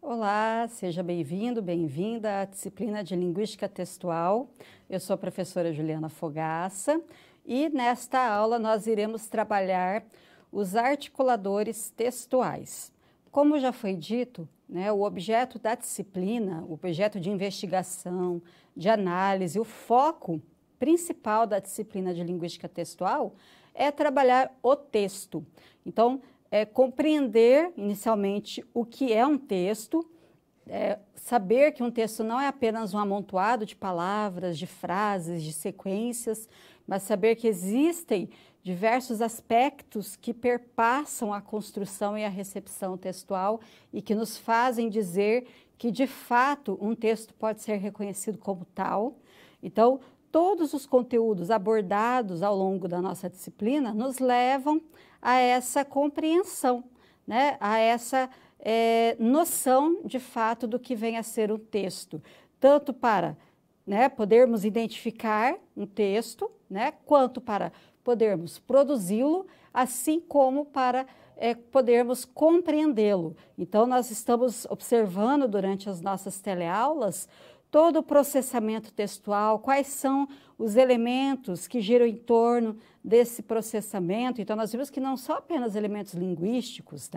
Olá, seja bem-vindo, bem-vinda à disciplina de Linguística Textual. Eu sou a professora Juliana Fogaça e nesta aula nós iremos trabalhar os articuladores textuais. Como já foi dito, o objeto da disciplina, o objeto de investigação, de análise, o foco principal da disciplina de Linguística Textual é trabalhar o texto. Então, compreender inicialmente o que é um texto, saber que um texto não é apenas um amontoado de palavras, de frases, de sequências, mas saber que existem diversos aspectos que perpassam a construção e a recepção textual e que nos fazem dizer que, de fato, um texto pode ser reconhecido como tal. Então, todos os conteúdos abordados ao longo da nossa disciplina nos levam a essa compreensão, a essa noção de fato do que vem a ser um texto, tanto para podermos identificar um texto, quanto para podermos produzi-lo, assim como para podermos compreendê-lo. Então, nós estamos observando durante as nossas teleaulas todo o processamento textual, quais são os elementos que giram em torno desse processamento. Então, nós vimos que não são apenas elementos linguísticos,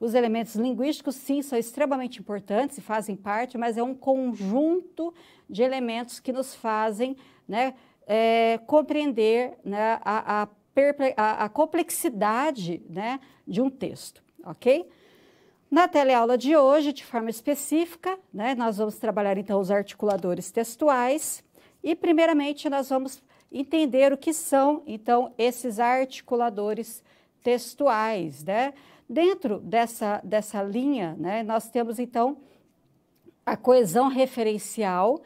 Os elementos linguísticos, sim, são extremamente importantes e fazem parte, mas é um conjunto de elementos que nos fazem compreender a complexidade de um texto, ok? Na teleaula de hoje, de forma específica, nós vamos trabalhar então os articuladores textuais e, primeiramente, nós vamos entender o que são, então, esses articuladores textuais, Dentro dessa linha, nós temos, então, a coesão referencial,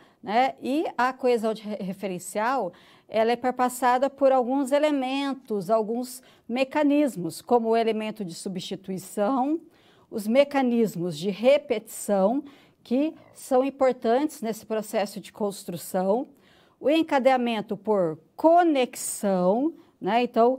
e a coesão referencial, ela é perpassada por alguns elementos, alguns mecanismos, como o elemento de substituição, os mecanismos de repetição, que são importantes nesse processo de construção, o encadeamento por conexão, Então,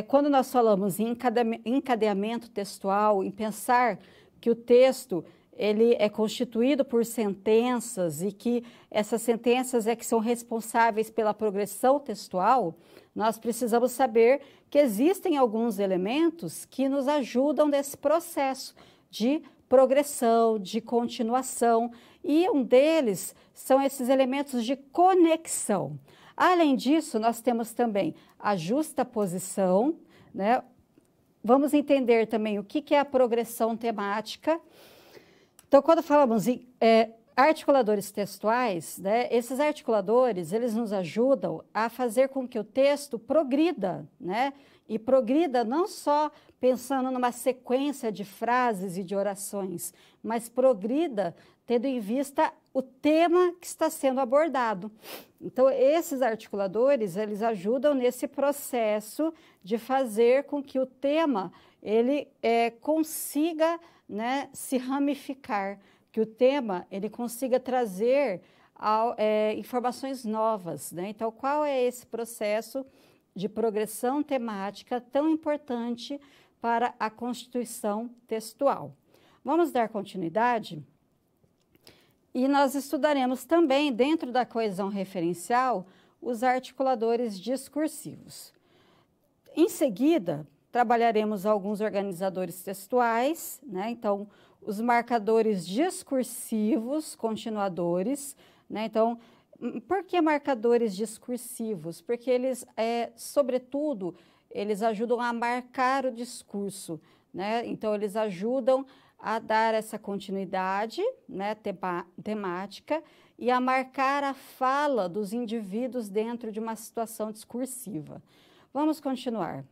quando nós falamos em encadeamento textual, em pensar que o texto ele é constituído por sentenças e que essas sentenças que são responsáveis pela progressão textual, nós precisamos saber que existem alguns elementos que nos ajudam nesse processo de progressão, de continuação, e um deles são esses elementos de conexão. Além disso, nós temos também a justaposição, Vamos entender também o que é a progressão temática. Então, quando falamos em articuladores textuais, esses articuladores, eles nos ajudam a fazer com que o texto progrida, E progrida não só pensando numa sequência de frases e de orações, mas progrida tendo em vista o tema que está sendo abordado. Então, esses articuladores, eles ajudam nesse processo de fazer com que o tema ele consiga se ramificar, que o tema ele consiga trazer informações novas. Então, qual é esse processo de progressão temática tão importante para a constituição textual? Vamos dar continuidade? E nós estudaremos também, dentro da coesão referencial, os articuladores discursivos. Em seguida, trabalharemos alguns organizadores textuais, Então, os marcadores discursivos continuadores, Então, por que marcadores discursivos? Porque eles, sobretudo, eles ajudam a marcar o discurso, Então, eles ajudam a dar essa continuidade temática e a marcar a fala dos indivíduos dentro de uma situação discursiva. Vamos continuar.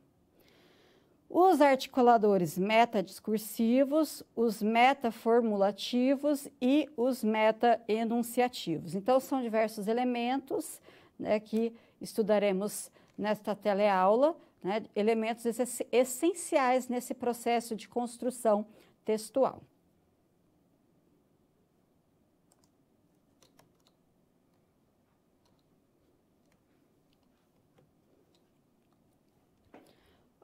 Os articuladores metadiscursivos, os metaformulativos e os metaenunciativos. Então, são diversos elementos que estudaremos nesta teleaula, elementos essenciais nesse processo de construção textual.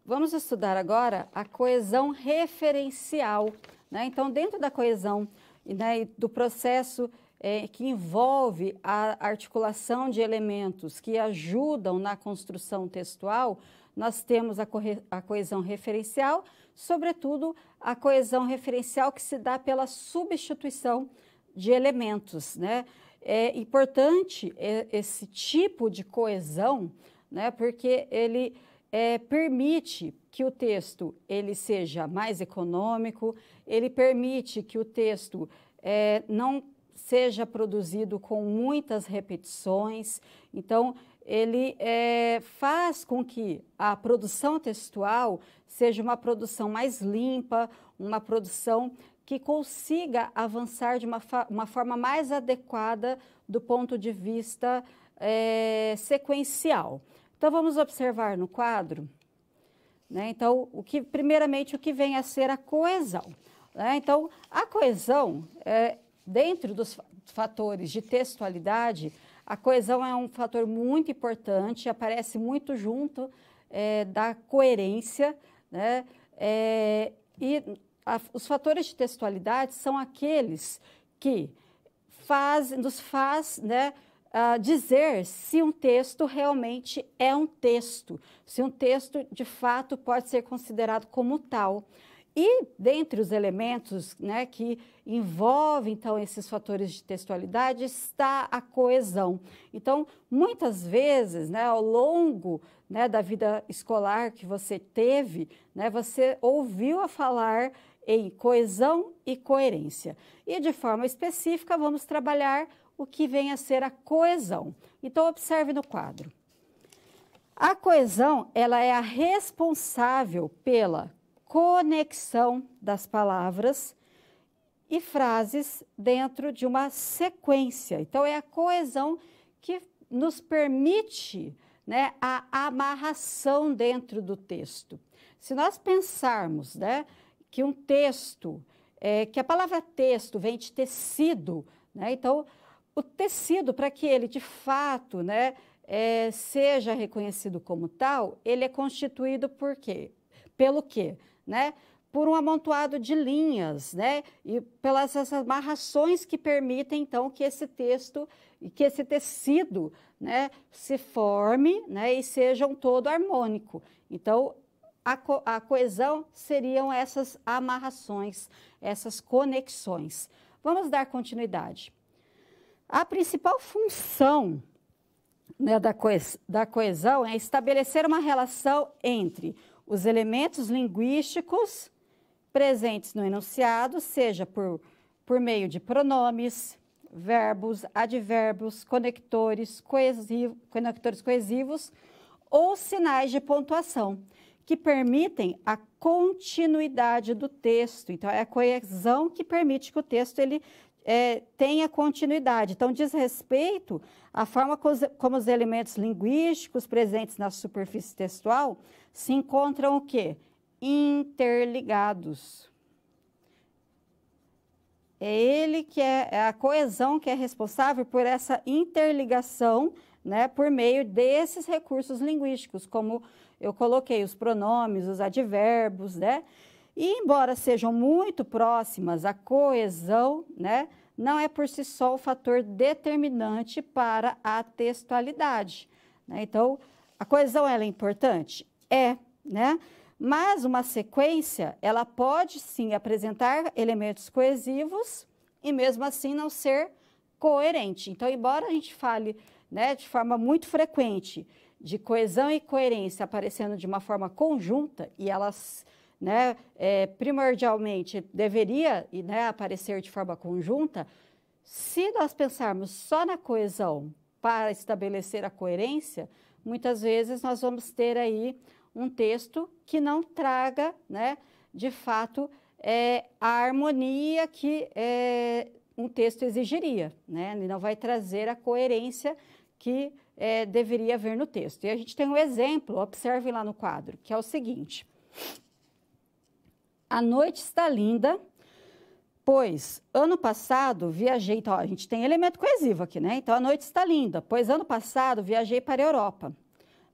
Vamos estudar agora a coesão referencial, Então, dentro da coesão né, do processo que envolve a articulação de elementos que ajudam na construção textual, nós temos a coesão referencial, sobretudo a coesão referencial que se dá pela substituição de elementos, né? É importante esse tipo de coesão, né, porque ele permite que o texto ele seja mais econômico, ele permite que o texto não seja produzido com muitas repetições. Então, ele faz com que a produção textual seja uma produção mais limpa, uma produção que consiga avançar de uma forma mais adequada do ponto de vista sequencial. Então, vamos observar no quadro, né? Então, primeiramente, o que vem a ser a coesão, né? Então, a coesão, dentro dos fatores de textualidade, a coesão é um fator muito importante, aparece muito junto da coerência, né? Os fatores de textualidade são aqueles que nos faz, né, dizer se um texto realmente é um texto, se um texto de fato pode ser considerado como tal. E dentre os elementos, né, que envolvem então esses fatores de textualidade está a coesão. Então, muitas vezes, né, ao longo, né, da vida escolar que você teve, né, você ouviu a falar em coesão e coerência. E de forma específica vamos trabalhar o que vem a ser a coesão. Então, observe no quadro. A coesão, ela é a responsável pela conexão das palavras e frases dentro de uma sequência. Então, é a coesão que nos permite, né, a amarração dentro do texto. Se nós pensarmos, né, que um texto, que a palavra texto vem de tecido, né, então, o tecido, para que ele de fato, né, seja reconhecido como tal, ele é constituído por quê? Pelo quê? Né? Por um amontoado de linhas, né? E pelas essas amarrações que permitem, então, que esse texto e que esse tecido, né, se forme, né, e seja um todo harmônico. Então, a coesão seriam essas amarrações, essas conexões. Vamos dar continuidade. A principal função, né, da coesão é estabelecer uma relação entre os elementos linguísticos presentes no enunciado, seja por meio de pronomes, verbos, advérbios, conectores coesivos ou sinais de pontuação, que permitem a continuidade do texto. Então, é a coesão que permite que o texto tenha continuidade. Então, diz respeito à forma como os elementos linguísticos presentes na superfície textual se encontram o quê? Interligados. É a coesão que é responsável por essa interligação, né, por meio desses recursos linguísticos, como eu coloquei, os pronomes, os advérbios, né? E embora sejam muito próximas, a coesão, né, não é por si só o fator determinante para a textualidade, né? Então, a coesão ela é importante? Né? Mas uma sequência, ela pode sim apresentar elementos coesivos e mesmo assim não ser coerente. Então, embora a gente fale, né, de forma muito frequente de coesão e coerência aparecendo de uma forma conjunta e elas, né, primordialmente deveria, né, aparecer de forma conjunta, se nós pensarmos só na coesão para estabelecer a coerência, muitas vezes nós vamos ter aí um texto que não traga, né, de fato, a harmonia que um texto exigiria, né? Ele não vai trazer a coerência que deveria haver no texto. E a gente tem um exemplo, observem lá no quadro, que é o seguinte. A noite está linda, pois ano passado viajei... Então, ó, a gente tem elemento coesivo aqui, né? Então, a noite está linda, pois ano passado viajei para a Europa.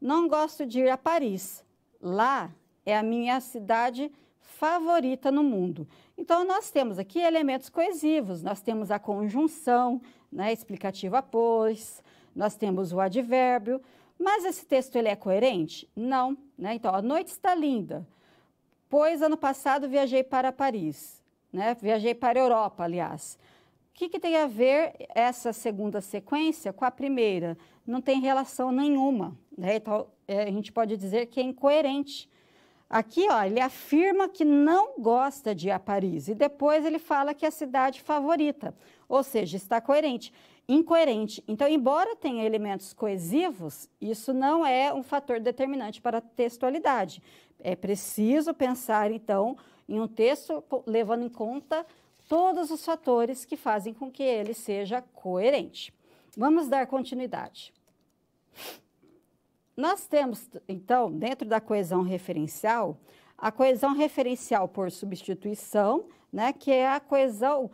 Não gosto de ir a Paris. Lá é a minha cidade favorita no mundo. Então, nós temos aqui elementos coesivos, nós temos a conjunção, né, explicativa pois, nós temos o advérbio, mas esse texto ele é coerente? Não, né? Então, a noite está linda, pois ano passado viajei para Paris, né? Viajei para a Europa, aliás. O que tem a ver essa segunda sequência com a primeira? Não tem relação nenhuma, né? Então, a gente pode dizer que é incoerente. Aqui, ó, ele afirma que não gosta de ir a Paris e depois ele fala que é a cidade favorita, ou seja, está coerente. Incoerente. Então, embora tenha elementos coesivos, isso não é um fator determinante para a textualidade. É preciso pensar, então, em um texto levando em conta todos os fatores que fazem com que ele seja coerente. Vamos dar continuidade. Nós temos, então, dentro da coesão referencial, a coesão referencial por substituição, né, que é a coesão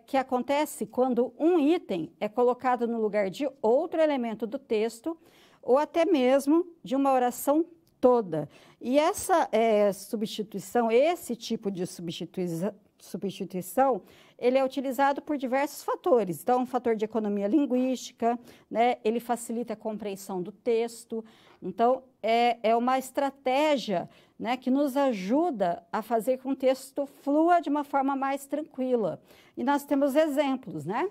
que acontece quando um item é colocado no lugar de outro elemento do texto ou até mesmo de uma oração toda. E essa substituição, esse tipo de substituição, ele é utilizado por diversos fatores. Então, um fator de economia linguística, né? Ele facilita a compreensão do texto. Então, é uma estratégia, né, que nos ajuda a fazer com que o texto flua de uma forma mais tranquila. E nós temos exemplos, né?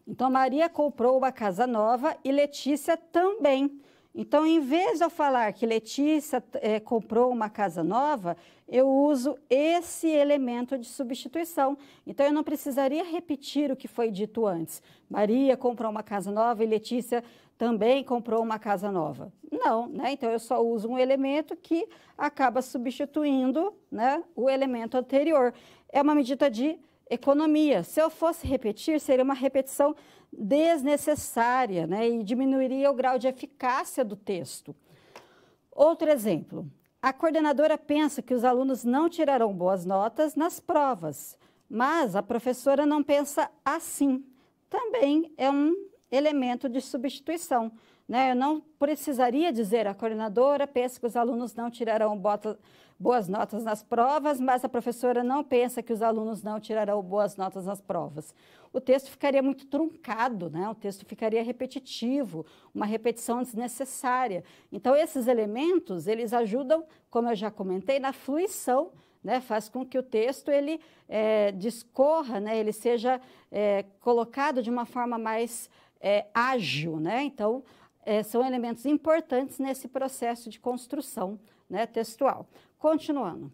Então, Maria comprou uma casa nova e Letícia também. Então, em vez de eu falar que Letícia comprou uma casa nova, eu uso esse elemento de substituição. Então, eu não precisaria repetir o que foi dito antes. Maria comprou uma casa nova e Letícia também comprou uma casa nova. Não, né? Então, eu só uso um elemento que acaba substituindo, né, o elemento anterior. É uma medida de economia. Se eu fosse repetir, seria uma repetição desnecessária, né, e diminuiria o grau de eficácia do texto. Outro exemplo, a coordenadora pensa que os alunos não tirarão boas notas nas provas, mas a professora não pensa assim. Também é um elemento de substituição, né? Eu não precisaria dizer a coordenadora pensa que os alunos não tirarão boas notas nas provas, mas a professora não pensa que os alunos não tirarão boas notas nas provas. O texto ficaria muito truncado, né? O texto ficaria repetitivo, uma repetição desnecessária. Então, esses elementos, eles ajudam, como eu já comentei, na fluição, né? Faz com que o texto ele discorra, né? Ele seja colocado de uma forma mais ágil, né? Então, são elementos importantes nesse processo de construção, né, textual. Continuando.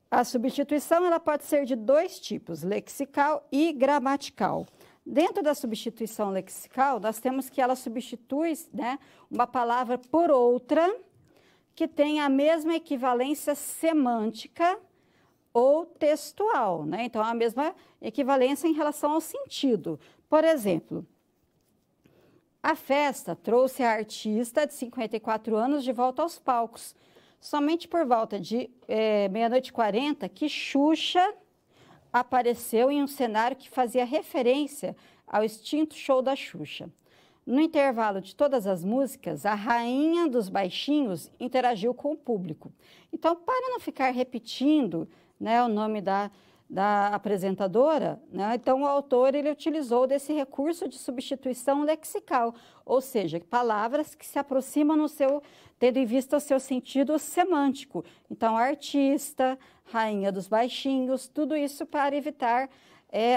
A substituição ela pode ser de dois tipos, lexical e gramatical. Dentro da substituição lexical, nós temos que ela substitui, né, uma palavra por outra que tem a mesma equivalência semântica ou textual, né? Então, a mesma equivalência em relação ao sentido. Por exemplo, a festa trouxe a artista de 54 anos de volta aos palcos. Somente por volta de 00:40 que Xuxa apareceu em um cenário que fazia referência ao extinto show da Xuxa. No intervalo de todas as músicas, a rainha dos baixinhos interagiu com o público. Então, para não ficar repetindo, né, o nome da apresentadora, né? Então o autor ele utilizou desse recurso de substituição lexical, ou seja, palavras que se aproximam tendo em vista o seu sentido semântico. Então, artista, rainha dos baixinhos, tudo isso para evitar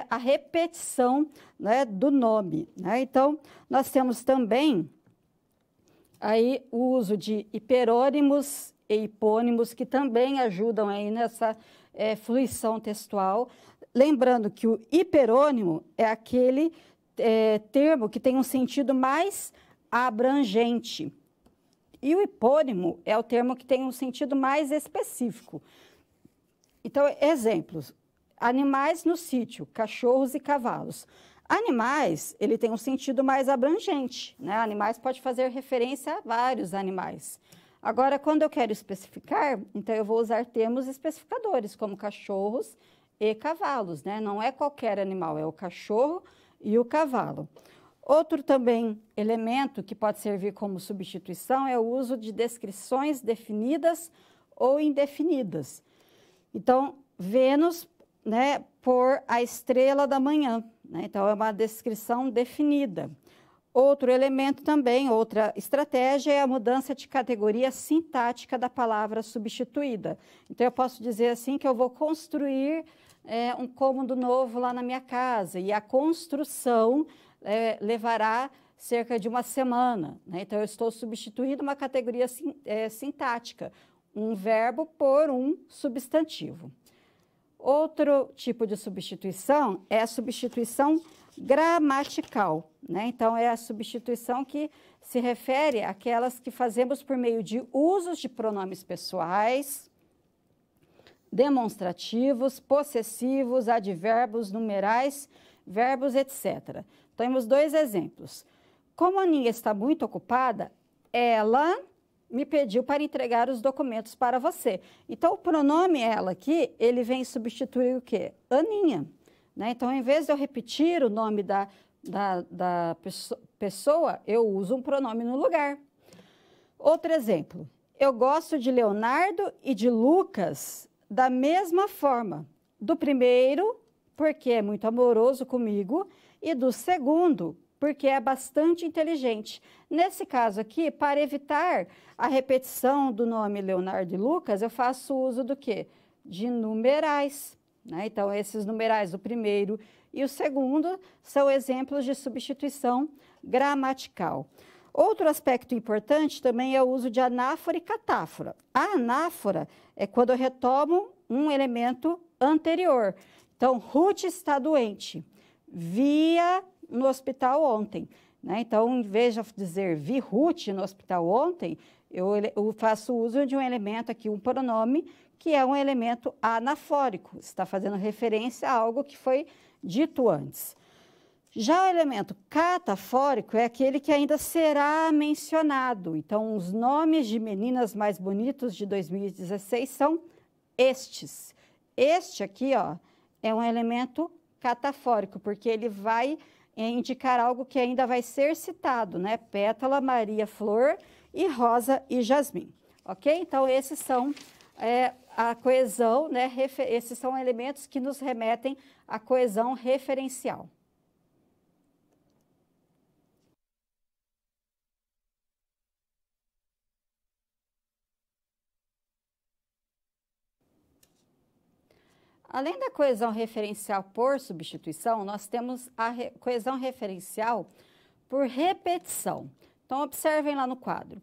a repetição, né, do nome, né? Então, nós temos também aí o uso de hiperônimos e hipônimos que também ajudam aí nessa fluição textual. Lembrando que o hiperônimo é aquele termo que tem um sentido mais abrangente. E o hipônimo é o termo que tem um sentido mais específico. Então, exemplos. Animais no sítio, cachorros e cavalos. Animais, ele tem um sentido mais abrangente, né? Animais pode fazer referência a vários animais. Agora, quando eu quero especificar, então eu vou usar termos especificadores, como cachorros e cavalos, né? Não é qualquer animal, é o cachorro e o cavalo. Outro também elemento que pode servir como substituição é o uso de descrições definidas ou indefinidas. Então, Vênus, né, por a estrela da manhã, né? Então, é uma descrição definida. Outro elemento também, outra estratégia é a mudança de categoria sintática da palavra substituída. Então, eu posso dizer assim que eu vou construir um cômodo novo lá na minha casa e a construção levará cerca de uma semana, né? Então, eu estou substituindo uma categoria sintática, um verbo por um substantivo. Outro tipo de substituição é a substituição gramatical, né? Então, é a substituição que se refere àquelas que fazemos por meio de usos de pronomes pessoais, demonstrativos, possessivos, advérbios, numerais, verbos, etc. Temos 2 exemplos. Como a Aninha está muito ocupada, ela me pediu para entregar os documentos para você. Então, o pronome ela aqui, ele vem substituir o quê? Aninha, né? Então, em vez de eu repetir o nome da pessoa, eu uso um pronome no lugar. Outro exemplo, eu gosto de Leonardo e de Lucas da mesma forma. Do primeiro, porque é muito amoroso comigo, e do segundo, porque é bastante inteligente. Nesse caso aqui, para evitar a repetição do nome Leonardo e Lucas, eu faço uso do quê? De numerais, né? Então, esses numerais, o primeiro e o segundo, são exemplos de substituição gramatical. Outro aspecto importante também é o uso de anáfora e catáfora. A anáfora é quando eu retomo um elemento anterior. Então, Ruth está doente. Via no hospital ontem, né? Então, em vez de dizer vi Ruth no hospital ontem, eu faço uso de um elemento aqui, um pronome, que é um elemento anafórico, está fazendo referência a algo que foi dito antes. Já o elemento catafórico é aquele que ainda será mencionado. Então, os nomes de meninas mais bonitos de 2016 são estes. Este aqui, ó, é um elemento catafórico, porque ele vai indicar algo que ainda vai ser citado, né? Pétala, Maria, Flor e Rosa e Jasmim, ok? Então, esses são a coesão, né? Esses são elementos que nos remetem à coesão referencial. Além da coesão referencial por substituição, nós temos a coesão referencial por repetição. Então, observem lá no quadro.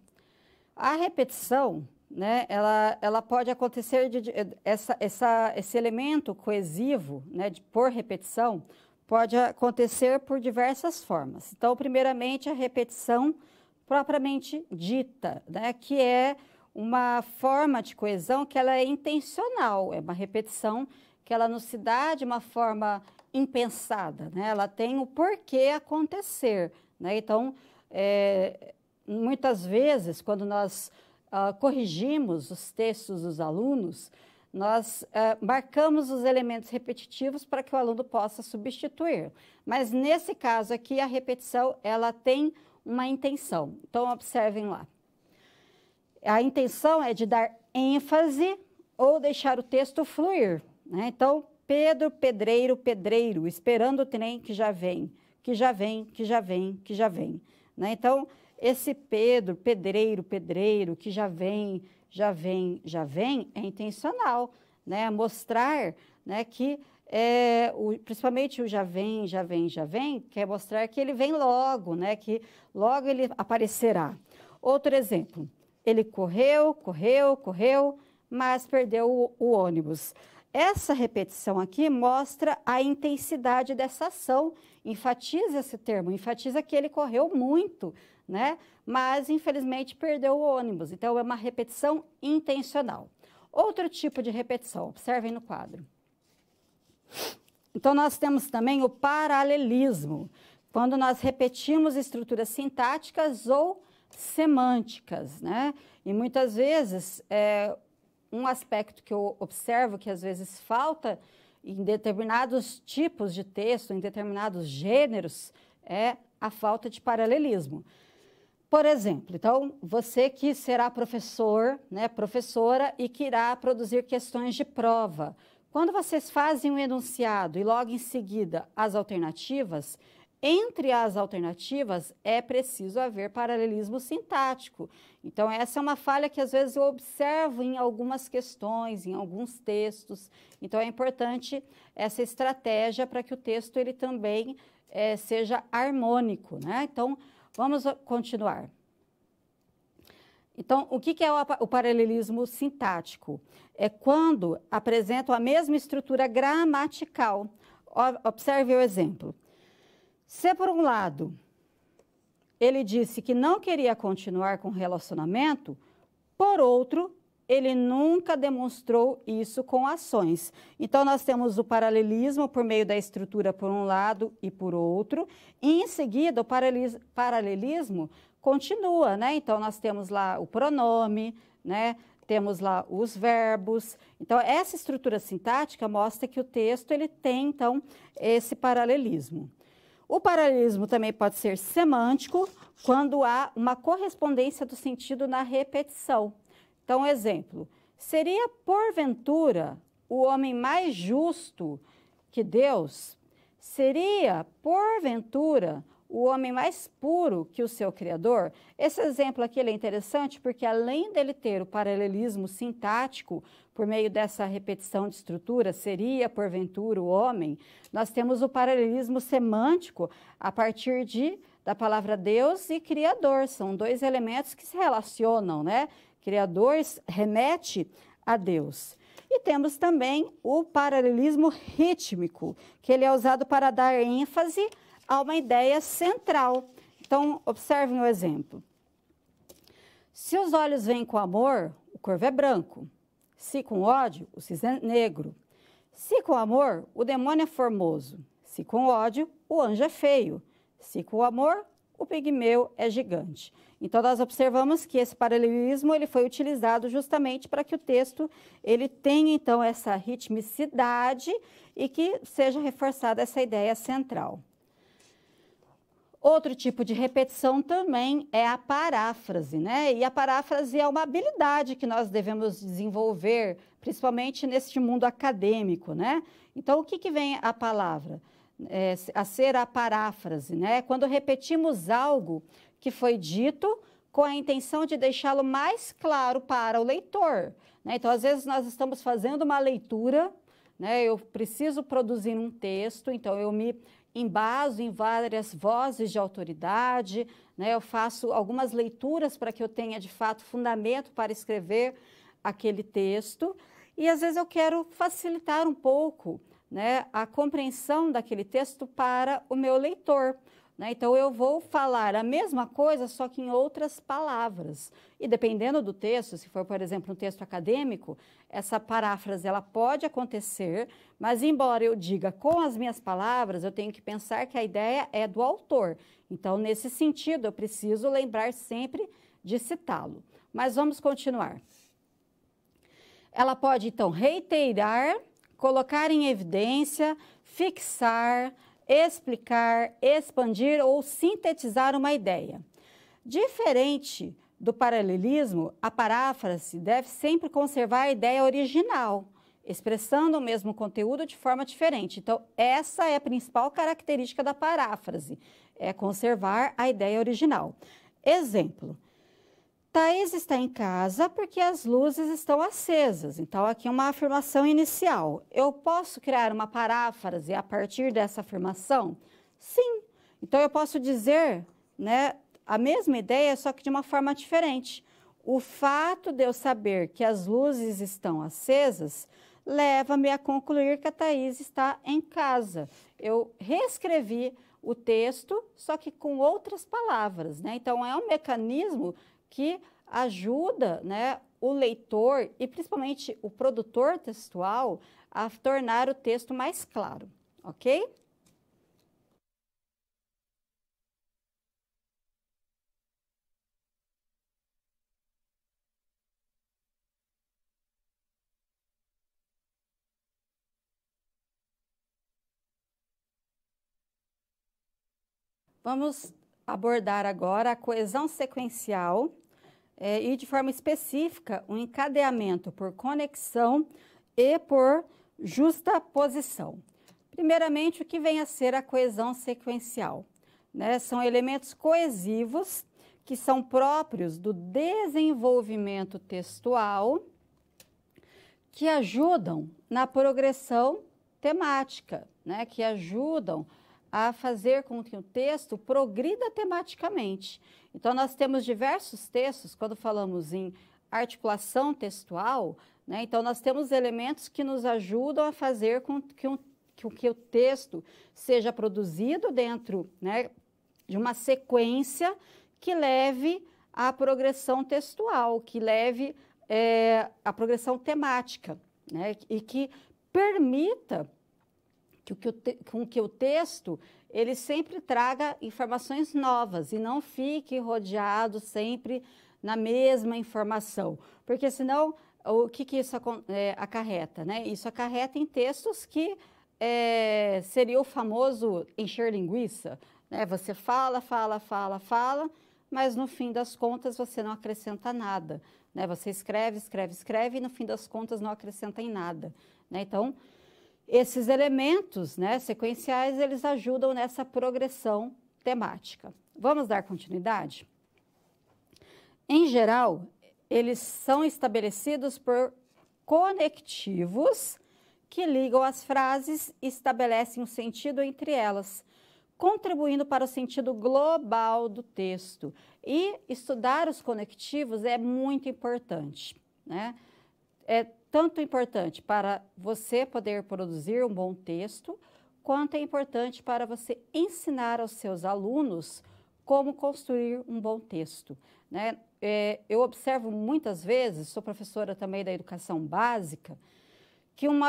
A repetição, né, ela pode acontecer, esse elemento coesivo, né, por repetição, pode acontecer por diversas formas. Então, primeiramente, a repetição propriamente dita, né, que é uma forma de coesão que ela é intencional, é uma repetição que ela não se dá de uma forma impensada, né? Ela tem o porquê acontecer, né? Então, muitas vezes, quando nós corrigimos os textos dos alunos, nós marcamos os elementos repetitivos para que o aluno possa substituir. Mas, nesse caso aqui, a repetição, ela tem uma intenção. Então, observem lá. A intenção é de dar ênfase ou deixar o texto fluir, né? Então, Pedro, pedreiro, pedreiro, esperando o trem que já vem, que já vem, que já vem, que já vem, né? Então, esse Pedro, pedreiro, pedreiro, que já vem, já vem, já vem, é intencional, né? Mostrar, né, que, principalmente o já vem, já vem, já vem, quer mostrar que ele vem logo, né? Que logo ele aparecerá. Outro exemplo, ele correu, correu, correu, mas perdeu o ônibus. Essa repetição aqui mostra a intensidade dessa ação, enfatiza esse termo, enfatiza que ele correu muito, né? Mas, infelizmente, perdeu o ônibus. Então, é uma repetição intencional. Outro tipo de repetição, observem no quadro. Então, nós temos também o paralelismo, quando nós repetimos estruturas sintáticas ou semânticas, né? E muitas vezes, um aspecto que eu observo que às vezes falta em determinados tipos de texto, em determinados gêneros, é a falta de paralelismo. Por exemplo, então, você que será professor, né, professora e que irá produzir questões de prova. Quando vocês fazem um enunciado e logo em seguida as alternativas, entre as alternativas é preciso haver paralelismo sintático. Então, essa é uma falha que às vezes eu observo em algumas questões, em alguns textos. Então, é importante essa estratégia para que o texto ele também seja harmônico, né? Então, vamos continuar. Então, o que é o paralelismo sintático? É quando apresentam a mesma estrutura gramatical. Observe o exemplo. Se, por um lado, ele disse que não queria continuar com o relacionamento, por outro, ele nunca demonstrou isso com ações. Então, nós temos o paralelismo por meio da estrutura por um lado e por outro, e em seguida o paralelismo continua, né? Então, nós temos lá o pronome, né? Temos lá os verbos. Então, essa estrutura sintática mostra que o texto ele tem, então, esse paralelismo. O paralelismo também pode ser semântico, quando há uma correspondência do sentido na repetição. Então, exemplo, seria porventura o homem mais justo que Deus? Seria porventura o homem mais puro que o seu Criador? Esse exemplo aqui ele é interessante porque além dele ter o paralelismo sintático, por meio dessa repetição de estrutura, seria porventura o homem, nós temos o paralelismo semântico a partir da palavra Deus e Criador. São dois elementos que se relacionam, né? Criador remete a Deus. E temos também o paralelismo rítmico, que ele é usado para dar ênfase a uma ideia central. Então, observem o exemplo. Se os olhos veem com amor, o corvo é branco. Se com ódio, o cisne é negro. Se com amor, o demônio é formoso. Se com ódio, o anjo é feio. Se com amor, o pigmeu é gigante. Então, nós observamos que esse paralelismo ele foi utilizado justamente para que o texto ele tenha, então, essa ritmicidade e que seja reforçada essa ideia central. Outro tipo de repetição também é a paráfrase, né? E a paráfrase é uma habilidade que nós devemos desenvolver, principalmente neste mundo acadêmico, né? Então, o que vem a palavra? A ser a paráfrase, né? Quando repetimos algo que foi dito com a intenção de deixá-lo mais claro para o leitor, né? Então, às vezes, nós estamos fazendo uma leitura, né? Eu preciso produzir um texto, então eu me embaso em várias vozes de autoridade, né? Eu faço algumas leituras para que eu tenha, de fato, fundamento para escrever aquele texto, e às vezes eu quero facilitar um pouco, né, a compreensão daquele texto para o meu leitor. Né? Então, eu vou falar a mesma coisa, só que em outras palavras. E dependendo do texto, se for, por exemplo, um texto acadêmico, essa paráfrase ela pode acontecer, mas embora eu diga com as minhas palavras, eu tenho que pensar que a ideia é do autor. Então, nesse sentido, eu preciso lembrar sempre de citá-lo. Mas vamos continuar. Ela pode, então, reiterar, colocar em evidência, fixar, explicar, expandir ou sintetizar uma ideia. Diferente do paralelismo, a paráfrase deve sempre conservar a ideia original, expressando o mesmo conteúdo de forma diferente. Então, essa é a principal característica da paráfrase, é conservar a ideia original. Exemplo. Thaís está em casa porque as luzes estão acesas. Então, aqui é uma afirmação inicial. Eu posso criar uma paráfrase a partir dessa afirmação? Sim. Então, eu posso dizer, né, a mesma ideia, só que de uma forma diferente. O fato de eu saber que as luzes estão acesas leva-me a concluir que a Thaís está em casa. Eu reescrevi o texto, só que com outras palavras, né? Então, é um mecanismo que ajuda, né, o leitor e principalmente o produtor textual a tornar o texto mais claro, ok? Vamos abordar agora a coesão sequencial e, de forma específica, o encadeamento por conexão e por justaposição. Primeiramente, o que vem a ser a coesão sequencial? Né? São elementos coesivos que são próprios do desenvolvimento textual que ajudam na progressão temática, né? Que ajudam a fazer com que o texto progrida tematicamente. Então, nós temos diversos textos, quando falamos em articulação textual, né? Então, nós temos elementos que nos ajudam a fazer com que o texto seja produzido dentro, né, de uma sequência que leve à progressão textual, que leve à progressão temática, né, e que permita que o texto ele sempre traga informações novas e não fique rodeado sempre na mesma informação, porque senão o que isso acarreta, né? Isso acarreta em textos que seria o famoso encher linguiça, né? Você fala, mas no fim das contas você não acrescenta nada, né? Você escreve e no fim das contas não acrescenta em nada, né? Então, esses elementos, né, sequenciais, eles ajudam nessa progressão temática. Vamos dar continuidade? Em geral, eles são estabelecidos por conectivos que ligam as frases e estabelecem um sentido entre elas, contribuindo para o sentido global do texto. E estudar os conectivos é muito importante, né? É tanto importante para você poder produzir um bom texto, quanto é importante para você ensinar aos seus alunos como construir um bom texto, né? Eu observo muitas vezes, sou professora também da educação básica, que um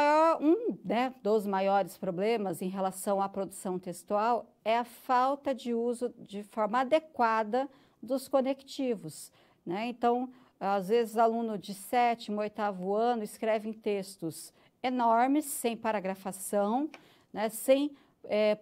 dos maiores problemas em relação à produção textual é a falta de uso de forma adequada dos conectivos, né? Então, às vezes, aluno de 7º, 8º ano escrevem textos enormes, sem paragrafação, né, sem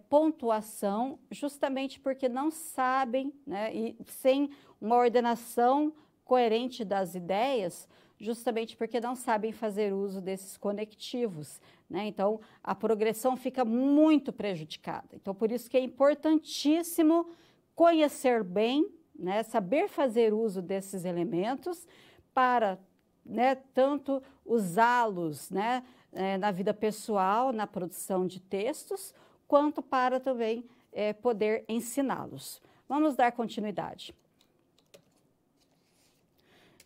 pontuação, justamente porque não sabem, né, e sem uma ordenação coerente das ideias, justamente porque não sabem fazer uso desses conectivos, né? Então, a progressão fica muito prejudicada. Então, por isso que é importantíssimo conhecer bem, né, saber fazer uso desses elementos para, né, tanto usá-los, né, na vida pessoal, na produção de textos, quanto para também poder ensiná-los. Vamos dar continuidade.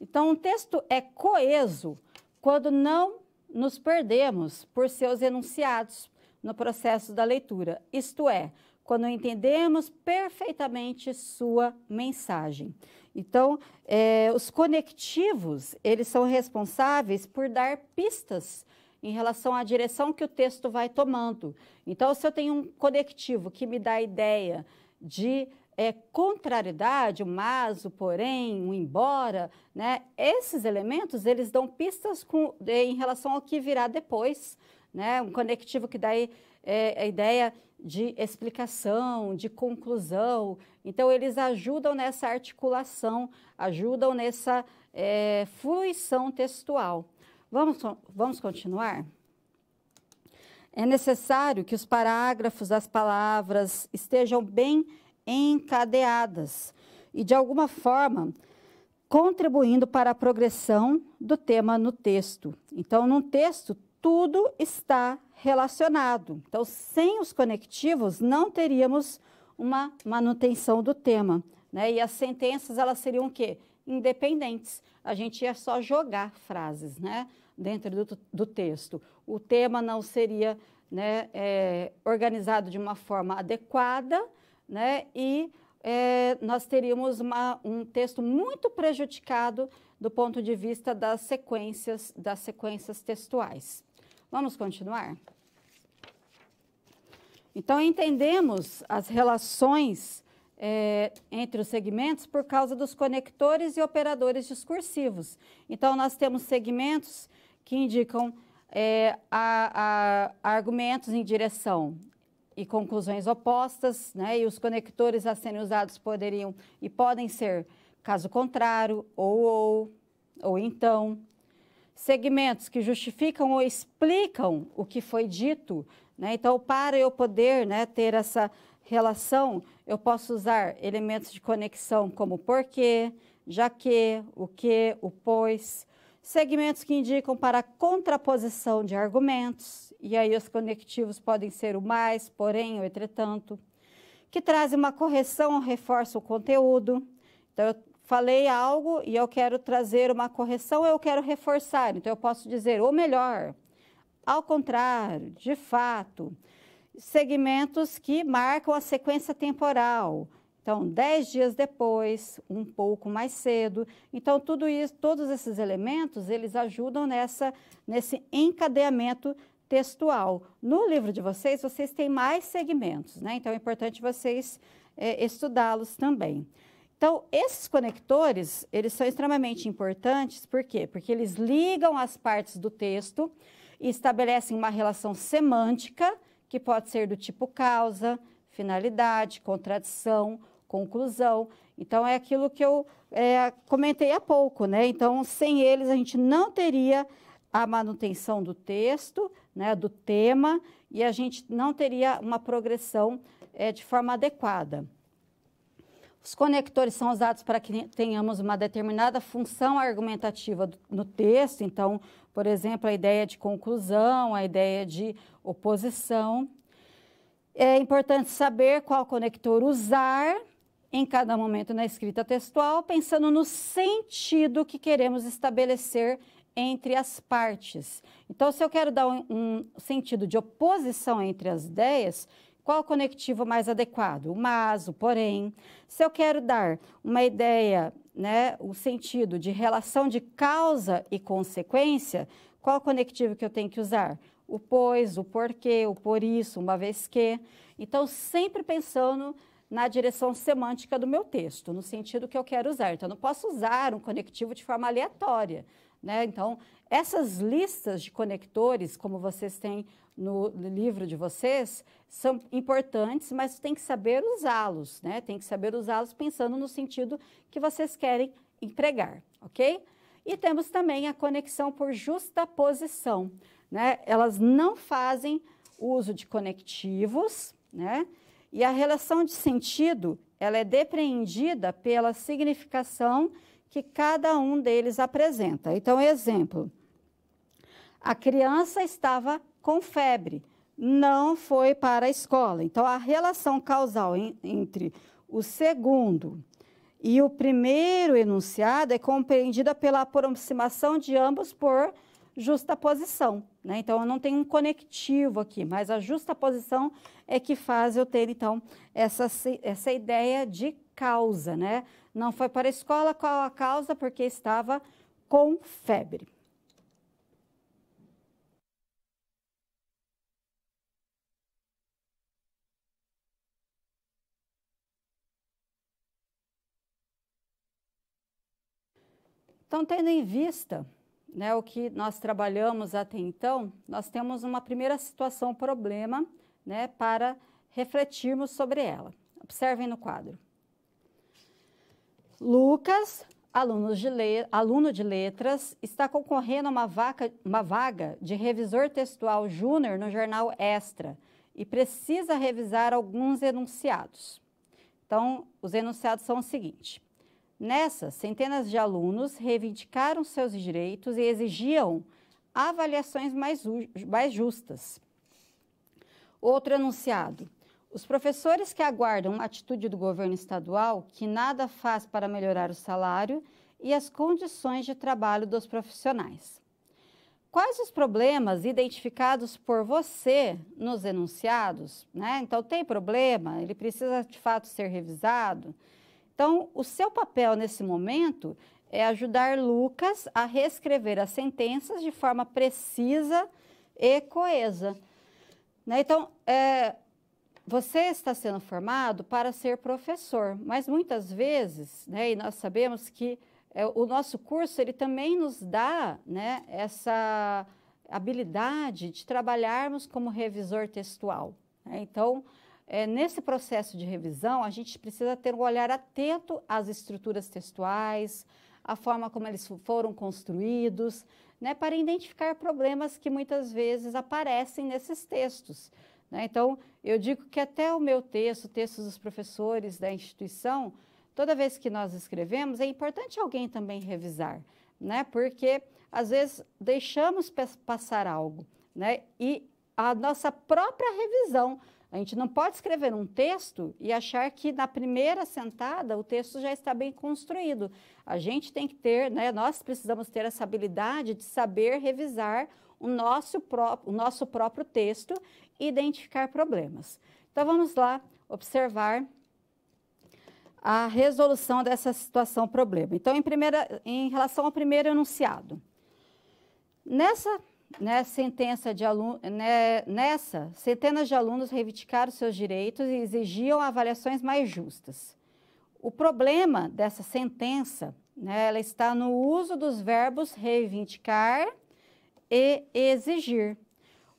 Então, um texto é coeso quando não nos perdemos por seus enunciados no processo da leitura, isto é, quando entendemos perfeitamente sua mensagem. Então, os conectivos, eles são responsáveis por dar pistas em relação à direção que o texto vai tomando. Então, se eu tenho um conectivo que me dá a ideia de contrariedade, o mas, o porém, o embora, né? Esses elementos, eles dão pistas em relação ao que virá depois, né? Um conectivo que dá a ideia de explicação, de conclusão. Então, eles ajudam nessa articulação, ajudam nessa fruição textual. Vamos continuar? É necessário que os parágrafos, as palavras estejam bem encadeadas e, de alguma forma, contribuindo para a progressão do tema no texto. Então, num texto, tudo está relacionado. Então, sem os conectivos, não teríamos uma manutenção do tema, né? E as sentenças, elas seriam o quê? Independentes. A gente ia só jogar frases, né, dentro do texto. O tema não seria, né, organizado de uma forma adequada, né? E nós teríamos um texto muito prejudicado do ponto de vista das sequências textuais. Vamos continuar? Então, entendemos as relações entre os segmentos por causa dos conectores e operadores discursivos. Então, nós temos segmentos que indicam argumentos em direção e conclusões opostas, né? E os conectores a serem usados poderiam e podem ser caso contrário, ou então. Segmentos que justificam ou explicam o que foi dito, né? Então, para eu poder, né, ter essa relação, eu posso usar elementos de conexão como porquê, já que, o pois. Segmentos que indicam para a contraposição de argumentos, e aí os conectivos podem ser o mais, porém ou entretanto, que trazem uma correção ou reforçam o conteúdo. Então, eu falei algo e eu quero trazer uma correção, eu quero reforçar. Então, eu posso dizer, ou melhor, ao contrário, de fato. Segmentos que marcam a sequência temporal. Então, 10 dias depois, um pouco mais cedo. Então, tudo isso, todos esses elementos, eles ajudam nesse encadeamento textual. No livro de vocês, vocês têm mais segmentos, né? Então, é importante vocês estudá-los também. Então, esses conectores, eles são extremamente importantes, por quê? Porque eles ligam as partes do texto e estabelecem uma relação semântica, que pode ser do tipo causa, finalidade, contradição, conclusão. Então, é aquilo que eu comentei há pouco, né? Então, sem eles, a gente não teria a manutenção do texto, né, do tema, e a gente não teria uma progressão de forma adequada. Os conectores são usados para que tenhamos uma determinada função argumentativa no texto. Então, por exemplo, a ideia de conclusão, a ideia de oposição. É importante saber qual conector usar em cada momento na escrita textual, pensando no sentido que queremos estabelecer entre as partes. Então, se eu quero dar um sentido de oposição entre as ideias, qual o conectivo mais adequado? O mas, o porém. Se eu quero dar uma ideia, né, o sentido de relação de causa e consequência, qual o conectivo que eu tenho que usar? O pois, o porquê, o por isso, uma vez que. Então, sempre pensando na direção semântica do meu texto, no sentido que eu quero usar. Então, eu não posso usar um conectivo de forma aleatória, né? Então, essas listas de conectores, como vocês têm no livro de vocês, são importantes, mas tem que saber usá-los, né? Tem que saber usá-los pensando no sentido que vocês querem empregar, ok? E temos também a conexão por justaposição, né? Elas não fazem uso de conectivos, né? E a relação de sentido, ela é depreendida pela significação que cada um deles apresenta. Então, exemplo, a criança estava com febre, não foi para a escola. Então, a relação causal entre o segundo e o primeiro enunciado é compreendida pela aproximação de ambos por justaposição, né? Então, eu não tenho um conectivo aqui, mas a justaposição é que faz eu ter, então, essa ideia de causa, né? Não foi para a escola, qual a causa? Porque estava com febre. Então, tendo em vista, né, o que nós trabalhamos até então, nós temos uma primeira situação, problema, né, para refletirmos sobre ela. Observem no quadro. Lucas, aluno de letras, está concorrendo a uma vaga de revisor textual júnior no jornal Extra e precisa revisar alguns enunciados. Então, os enunciados são os seguintes. Nessa, centenas de alunos reivindicaram seus direitos e exigiam avaliações mais justas. Outro enunciado. Os professores que aguardam uma atitude do governo estadual que nada faz para melhorar o salário e as condições de trabalho dos profissionais. Quais os problemas identificados por você nos enunciados, né? Então, tem problema? Ele precisa, de fato, ser revisado? Então, o seu papel nesse momento é ajudar Lucas a reescrever as sentenças de forma precisa e coesa, né? Então, você está sendo formado para ser professor, mas muitas vezes, né, e nós sabemos que o nosso curso, ele também nos dá, né, essa habilidade de trabalharmos como revisor textual, né? Então, nesse processo de revisão, a gente precisa ter um olhar atento às estruturas textuais, a forma como eles foram construídos, né, para identificar problemas que muitas vezes aparecem nesses textos, né? Então, eu digo que até o meu texto, textos dos professores da instituição, toda vez que nós escrevemos, é importante alguém também revisar, né? Porque, às vezes, deixamos passar algo, né? E a nossa própria revisão. A gente não pode escrever um texto e achar que na primeira sentada o texto já está bem construído. A gente tem que ter, né, nós precisamos ter essa habilidade de saber revisar o nosso próprio texto e identificar problemas. Então, vamos lá observar a resolução dessa situação problema. Então, em relação ao primeiro enunciado, nessa centenas de alunos reivindicaram seus direitos e exigiam avaliações mais justas. O problema dessa sentença, né, ela está no uso dos verbos reivindicar e exigir.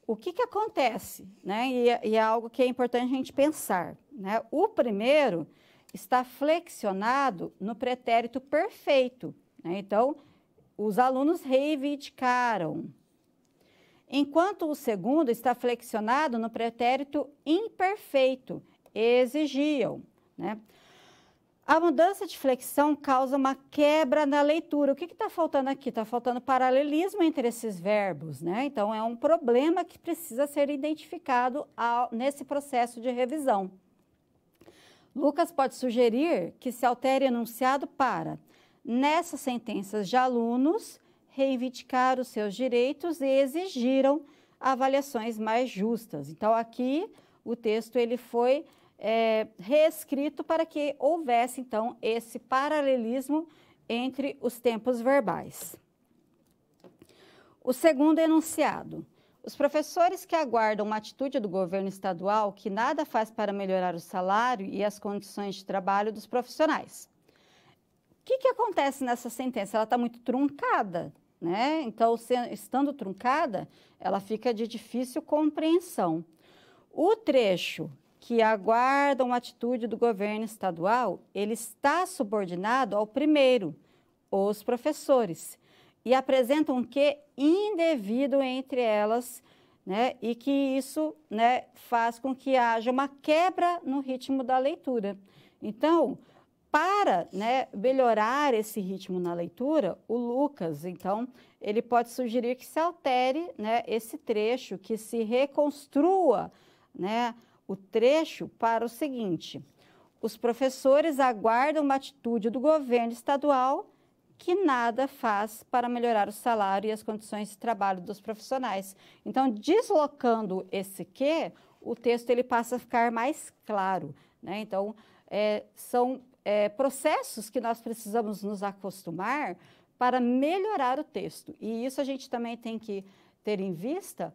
O que acontece, né? E é algo que é importante a gente pensar, né? O primeiro está flexionado no pretérito perfeito, né? Então, os alunos reivindicaram, enquanto o segundo está flexionado no pretérito imperfeito, exigiam, né? A mudança de flexão causa uma quebra na leitura. O que está faltando aqui? Está faltando paralelismo entre esses verbos, né? Então, é um problema que precisa ser identificado nesse processo de revisão. Lucas pode sugerir que se altere o enunciado para, nessas sentenças de alunos, reivindicar os seus direitos e exigiram avaliações mais justas. Então, aqui o texto ele foi reescrito para que houvesse, então, esse paralelismo entre os tempos verbais. O segundo enunciado. Os professores que aguardam uma atitude do governo estadual que nada faz para melhorar o salário e as condições de trabalho dos profissionais. O que acontece nessa sentença? Ela está muito truncada, né? Então, estando truncada, ela fica de difícil compreensão. O trecho que aguarda uma atitude do governo estadual, ele está subordinado ao primeiro, os professores, e apresenta um quê indevido entre elas, né? E que isso, né, faz com que haja uma quebra no ritmo da leitura. Então, para, né, melhorar esse ritmo na leitura, o Lucas, então, ele pode sugerir que se altere, né, esse trecho, que se reconstrua, né, o trecho para o seguinte: os professores aguardam uma atitude do governo estadual que nada faz para melhorar o salário e as condições de trabalho dos profissionais. Então, deslocando esse que, o texto ele passa a ficar mais claro, né? Então, são processos que nós precisamos nos acostumar para melhorar o texto. E isso a gente também tem que ter em vista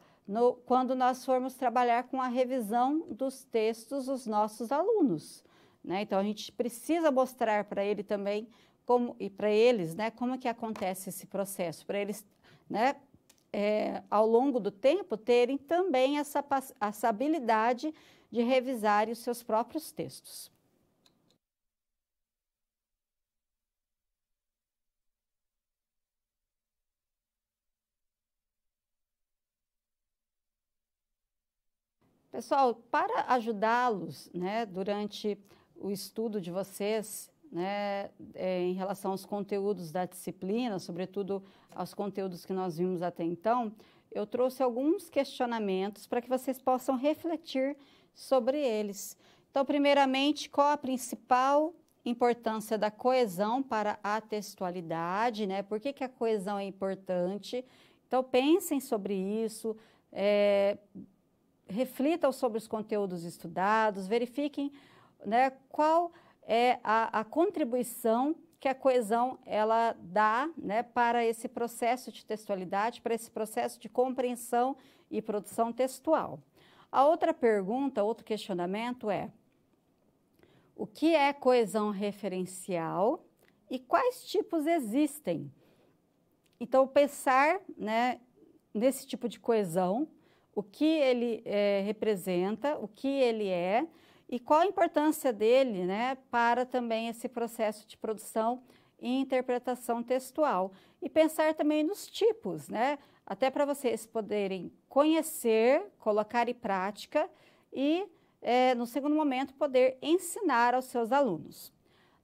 quando nós formos trabalhar com a revisão dos textos dos nossos alunos, né? Então, a gente precisa mostrar para ele também e para eles, né, como que acontece esse processo, para eles, né, ao longo do tempo, terem também essa habilidade de revisar os seus próprios textos. Pessoal, para ajudá-los, né, durante o estudo de vocês, né, em relação aos conteúdos da disciplina, sobretudo aos conteúdos que nós vimos até então, eu trouxe alguns questionamentos para que vocês possam refletir sobre eles. Então, primeiramente, qual a principal importância da coesão para a textualidade, né? Por que a coesão é importante? Então, pensem sobre isso, reflitam sobre os conteúdos estudados, verifiquem, né, qual é a contribuição que a coesão ela dá, né, para esse processo de textualidade, para esse processo de compreensão e produção textual. A outra pergunta, outro questionamento é: o que é coesão referencial e quais tipos existem? Então, pensar, né, nesse tipo de coesão, o que ele representa, o que ele é e qual a importância dele, né, para também esse processo de produção e interpretação textual. E pensar também nos tipos, né, até para vocês poderem conhecer, colocar em prática e, no segundo momento, poder ensinar aos seus alunos.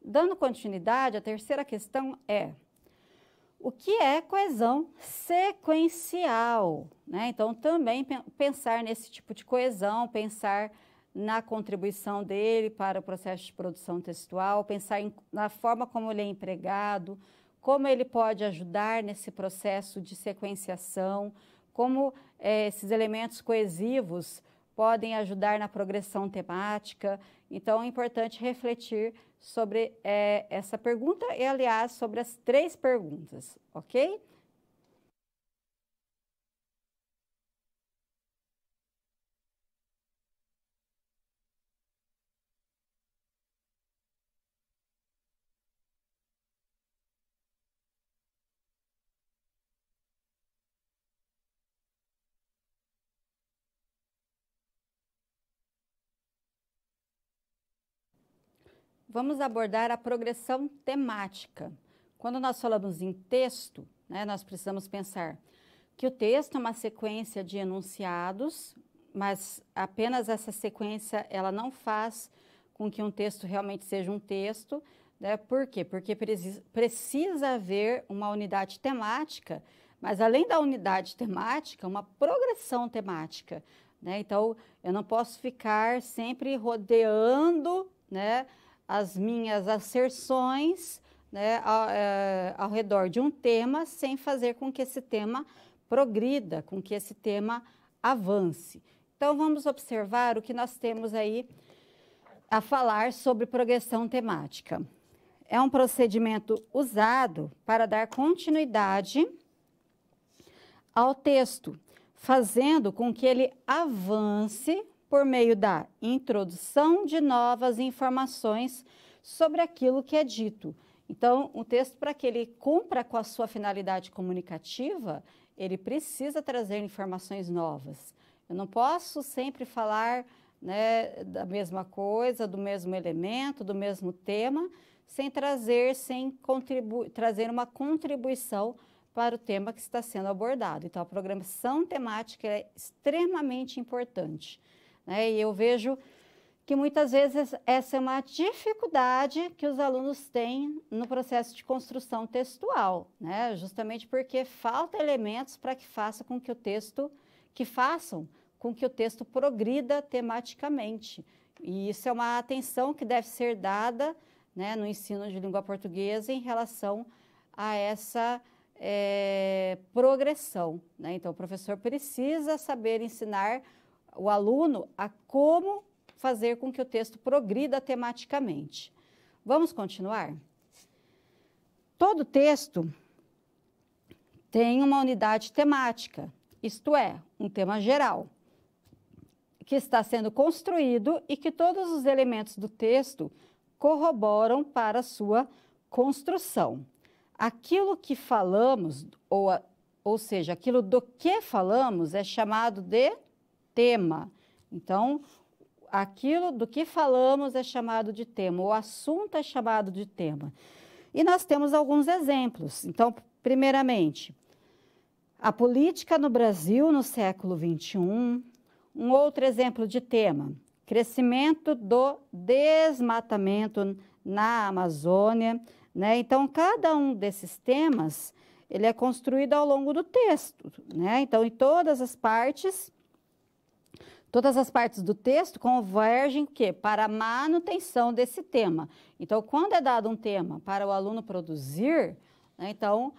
Dando continuidade, a terceira questão é: o que é coesão sequencial, né? Então, também pensar nesse tipo de coesão, pensar na contribuição dele para o processo de produção textual, pensar na forma como ele é empregado, como ele pode ajudar nesse processo de sequenciação, como esses elementos coesivos podem ajudar na progressão temática. Então, é importante refletir sobre essa pergunta e, aliás, sobre as 3 perguntas, ok? Vamos abordar a progressão temática. Quando nós falamos em texto, né, nós precisamos pensar que o texto é uma sequência de enunciados, mas apenas essa sequência ela não faz com que um texto realmente seja um texto, né? Por quê? Porque precisa haver uma unidade temática, mas além da unidade temática, uma progressão temática, né? Então, eu não posso ficar sempre rodeando, né, as minhas asserções, né, ao redor de um tema, sem fazer com que esse tema progrida, com que esse tema avance. Então, vamos observar o que nós temos aí a falar sobre progressão temática. É um procedimento usado para dar continuidade ao texto, fazendo com que ele avance por meio da introdução de novas informações sobre aquilo que é dito. Então, o texto, para que ele cumpra com a sua finalidade comunicativa, ele precisa trazer informações novas. Eu não posso sempre falar, né, da mesma coisa, do mesmo elemento, do mesmo tema, sem trazer uma contribuição para o tema que está sendo abordado. Então, a programação temática é extremamente importante, né? E eu vejo que muitas vezes essa é uma dificuldade que os alunos têm no processo de construção textual, né? Justamente porque falta elementos para que façam com que o texto progrida tematicamente. E isso é uma atenção que deve ser dada, né, no ensino de língua portuguesa em relação a essa progressão, né? Então, o professor precisa saber ensinar o aluno a como fazer com que o texto progrida tematicamente. Vamos continuar? Todo texto tem uma unidade temática, isto é, um tema geral, que está sendo construído e que todos os elementos do texto corroboram para a sua construção. Aquilo que falamos, ou seja, aquilo do que falamos é chamado de tema. Então, aquilo do que falamos é chamado de tema, o assunto é chamado de tema. E nós temos alguns exemplos. Então, primeiramente, a política no Brasil no século XXI. Um outro exemplo de tema, crescimento do desmatamento na Amazônia, né? Então, cada um desses temas, ele é construído ao longo do texto, né? Então, em todas as partes do texto convergem para a manutenção desse tema. Então, quando é dado um tema para o aluno produzir, né, então,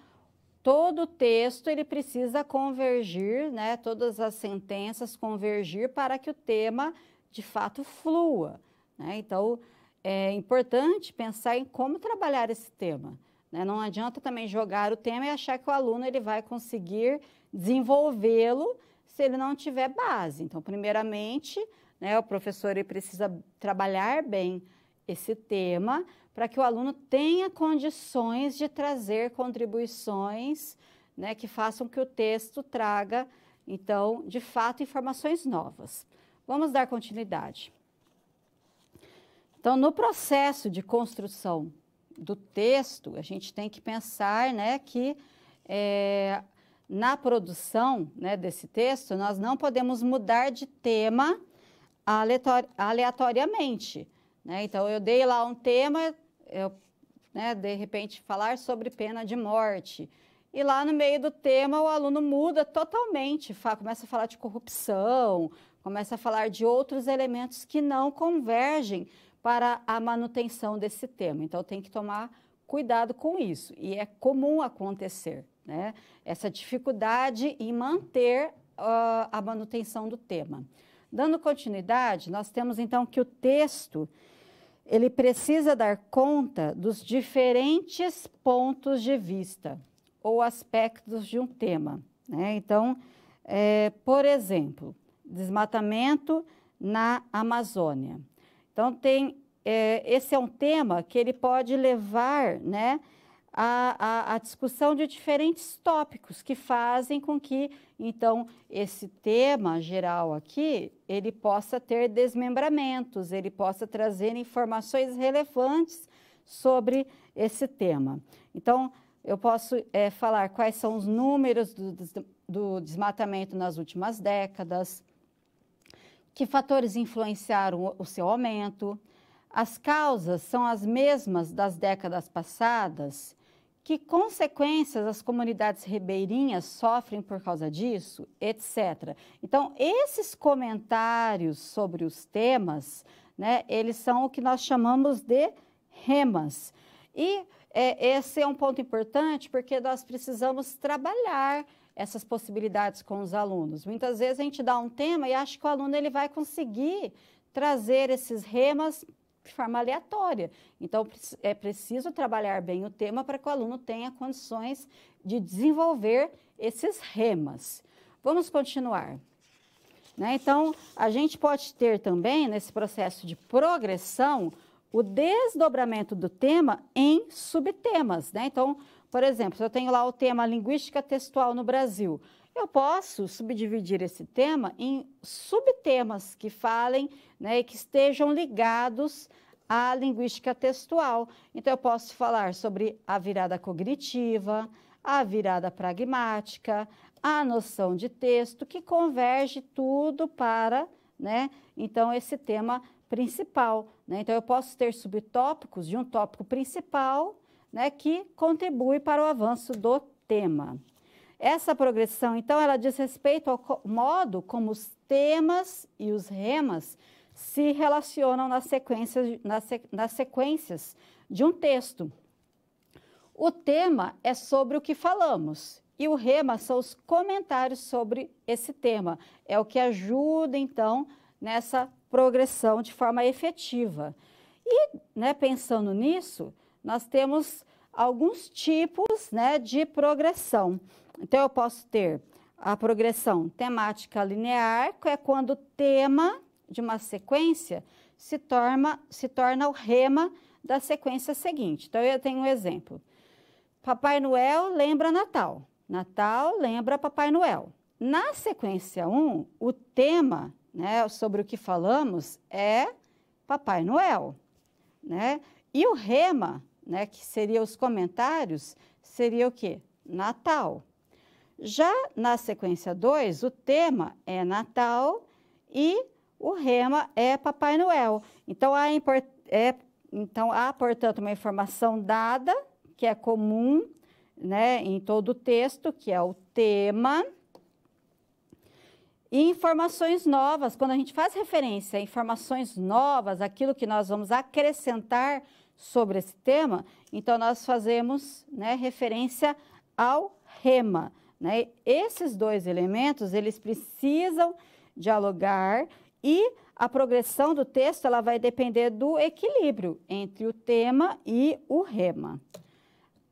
todo o texto ele precisa convergir, né, todas as sentenças convergir para que o tema, de fato, flua, né? Então, é importante pensar em como trabalhar esse tema, né? Não adianta também jogar o tema e achar que o aluno ele vai conseguir desenvolvê-lo se ele não tiver base. Então, primeiramente, né, o professor ele precisa trabalhar bem esse tema para que o aluno tenha condições de trazer contribuições, né, que façam que o texto traga, então, de fato, informações novas. Vamos dar continuidade. Então, no processo de construção do texto, a gente tem que pensar, né, que na produção, né, desse texto, nós não podemos mudar de tema aleatoriamente, né? Então, eu dei lá um tema, né, de repente, falar sobre pena de morte. E lá no meio do tema, o aluno muda totalmente, começa a falar de corrupção, começa a falar de outros elementos que não convergem para a manutenção desse tema. Então, tem que tomar cuidado com isso. E é comum acontecer, né, essa dificuldade em manter a manutenção do tema. Dando continuidade, nós temos, então, que o texto ele precisa dar conta dos diferentes pontos de vista ou aspectos de um tema, né? Então, por exemplo, desmatamento na Amazônia. Então, esse é um tema que ele pode levar, né, a discussão de diferentes tópicos que fazem com que, então, esse tema geral aqui, ele possa ter desmembramentos, ele possa trazer informações relevantes sobre esse tema. Então, eu posso falar quais são os números do desmatamento nas últimas décadas, que fatores influenciaram o seu aumento, as causas são as mesmas das décadas passadas, que consequências as comunidades ribeirinhas sofrem por causa disso, etc. Então, esses comentários sobre os temas, né, eles são o que nós chamamos de remas. E esse é um ponto importante porque nós precisamos trabalhar essas possibilidades com os alunos. Muitas vezes a gente dá um tema e acha que o aluno ele vai conseguir trazer esses remas de forma aleatória. Então, é preciso trabalhar bem o tema para que o aluno tenha condições de desenvolver esses remas. Vamos continuar. Né? Então, a gente pode ter também, nesse processo de progressão, o desdobramento do tema em subtemas. Né? Então, por exemplo, se eu tenho lá o tema linguística textual no Brasil, eu posso subdividir esse tema em subtemas que falem, né, e que estejam ligados à linguística textual. Então, eu posso falar sobre a virada cognitiva, a virada pragmática, a noção de texto, que converge tudo para, né, então, esse tema principal. Né? Então, eu posso ter subtópicos de um tópico principal, né, que contribui para o avanço do tema. Essa progressão, então, ela diz respeito ao modo como os temas e os remas se relacionam nas sequências de um texto. O tema é sobre o que falamos e o rema são os comentários sobre esse tema. É o que ajuda, então, nessa progressão de forma efetiva. E, né, pensando nisso, nós temos alguns tipos, né, de progressão. Então, eu posso ter a progressão temática linear, que é quando o tema de uma sequência se torna o rema da sequência seguinte. Então, eu tenho um exemplo. Papai Noel lembra Natal. Natal lembra Papai Noel. Na sequência 1, o tema, né, sobre o que falamos é Papai Noel. Né? E o rema, né, que seria os comentários, seria o quê? Natal. Já na sequência 2, o tema é Natal e o rema é Papai Noel. Então, há, portanto, uma informação dada, que é comum, né, em todo o texto, que é o tema. E informações novas, quando a gente faz referência a informações novas, aquilo que nós vamos acrescentar sobre esse tema, então nós fazemos, né, referência ao rema. Né? Esses dois elementos, eles precisam dialogar e a progressão do texto ela vai depender do equilíbrio entre o tema e o rema.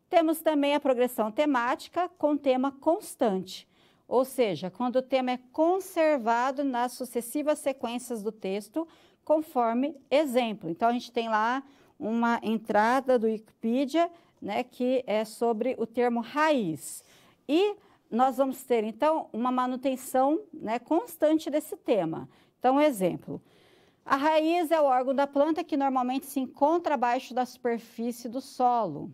Temos também a progressão temática com tema constante, ou seja, quando o tema é conservado nas sucessivas sequências do texto, conforme exemplo. Então, a gente tem lá uma entrada do Wikipedia, né, que é sobre o termo raiz. E nós vamos ter, então, uma manutenção, né, constante desse tema. Então, exemplo, a raiz é o órgão da planta que normalmente se encontra abaixo da superfície do solo.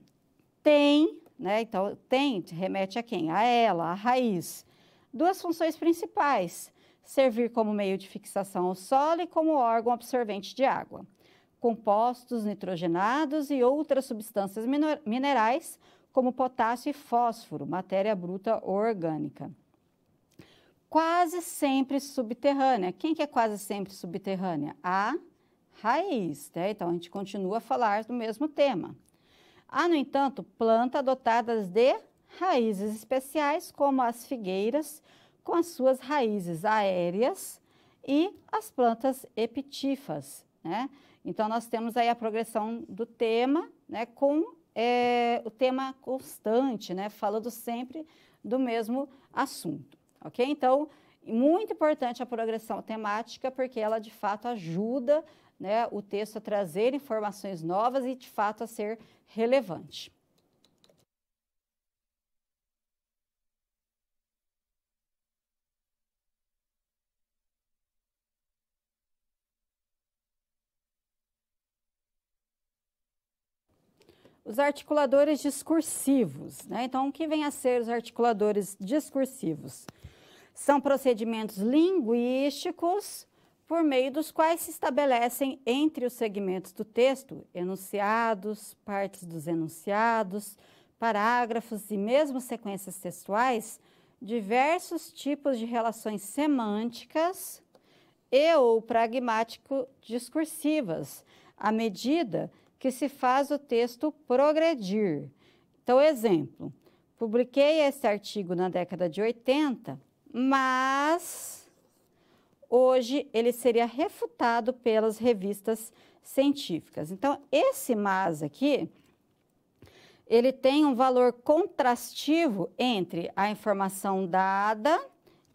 Tem, né, então, tem, remete a quem? A ela, a raiz. Duas funções principais, servir como meio de fixação ao solo e como órgão absorvente de água. Compostos nitrogenados e outras substâncias minerais, como potássio e fósforo, matéria bruta ou orgânica. Quase sempre subterrânea. Quem que é quase sempre subterrânea? A raiz, né? Então, a gente continua a falar do mesmo tema. Há, no entanto, plantas dotadas de raízes especiais, como as figueiras, com as suas raízes aéreas, e as plantas epitífas, né? Então, nós temos aí a progressão do tema, né, com o tema constante, né, falando sempre do mesmo assunto, ok? Então, muito importante a progressão temática, porque ela, de fato, ajuda, né, o texto a trazer informações novas e, de fato, a ser relevante. Os articuladores discursivos, né? Então, o que vem a ser os articuladores discursivos? São procedimentos linguísticos por meio dos quais se estabelecem entre os segmentos do texto, enunciados, partes dos enunciados, parágrafos e mesmo sequências textuais, diversos tipos de relações semânticas e ou pragmático-discursivas, à medida que se faz o texto progredir. Então, exemplo, publiquei esse artigo na década de 80, mas hoje ele seria refutado pelas revistas científicas. Então, esse mas aqui, ele tem um valor contrastivo entre a informação dada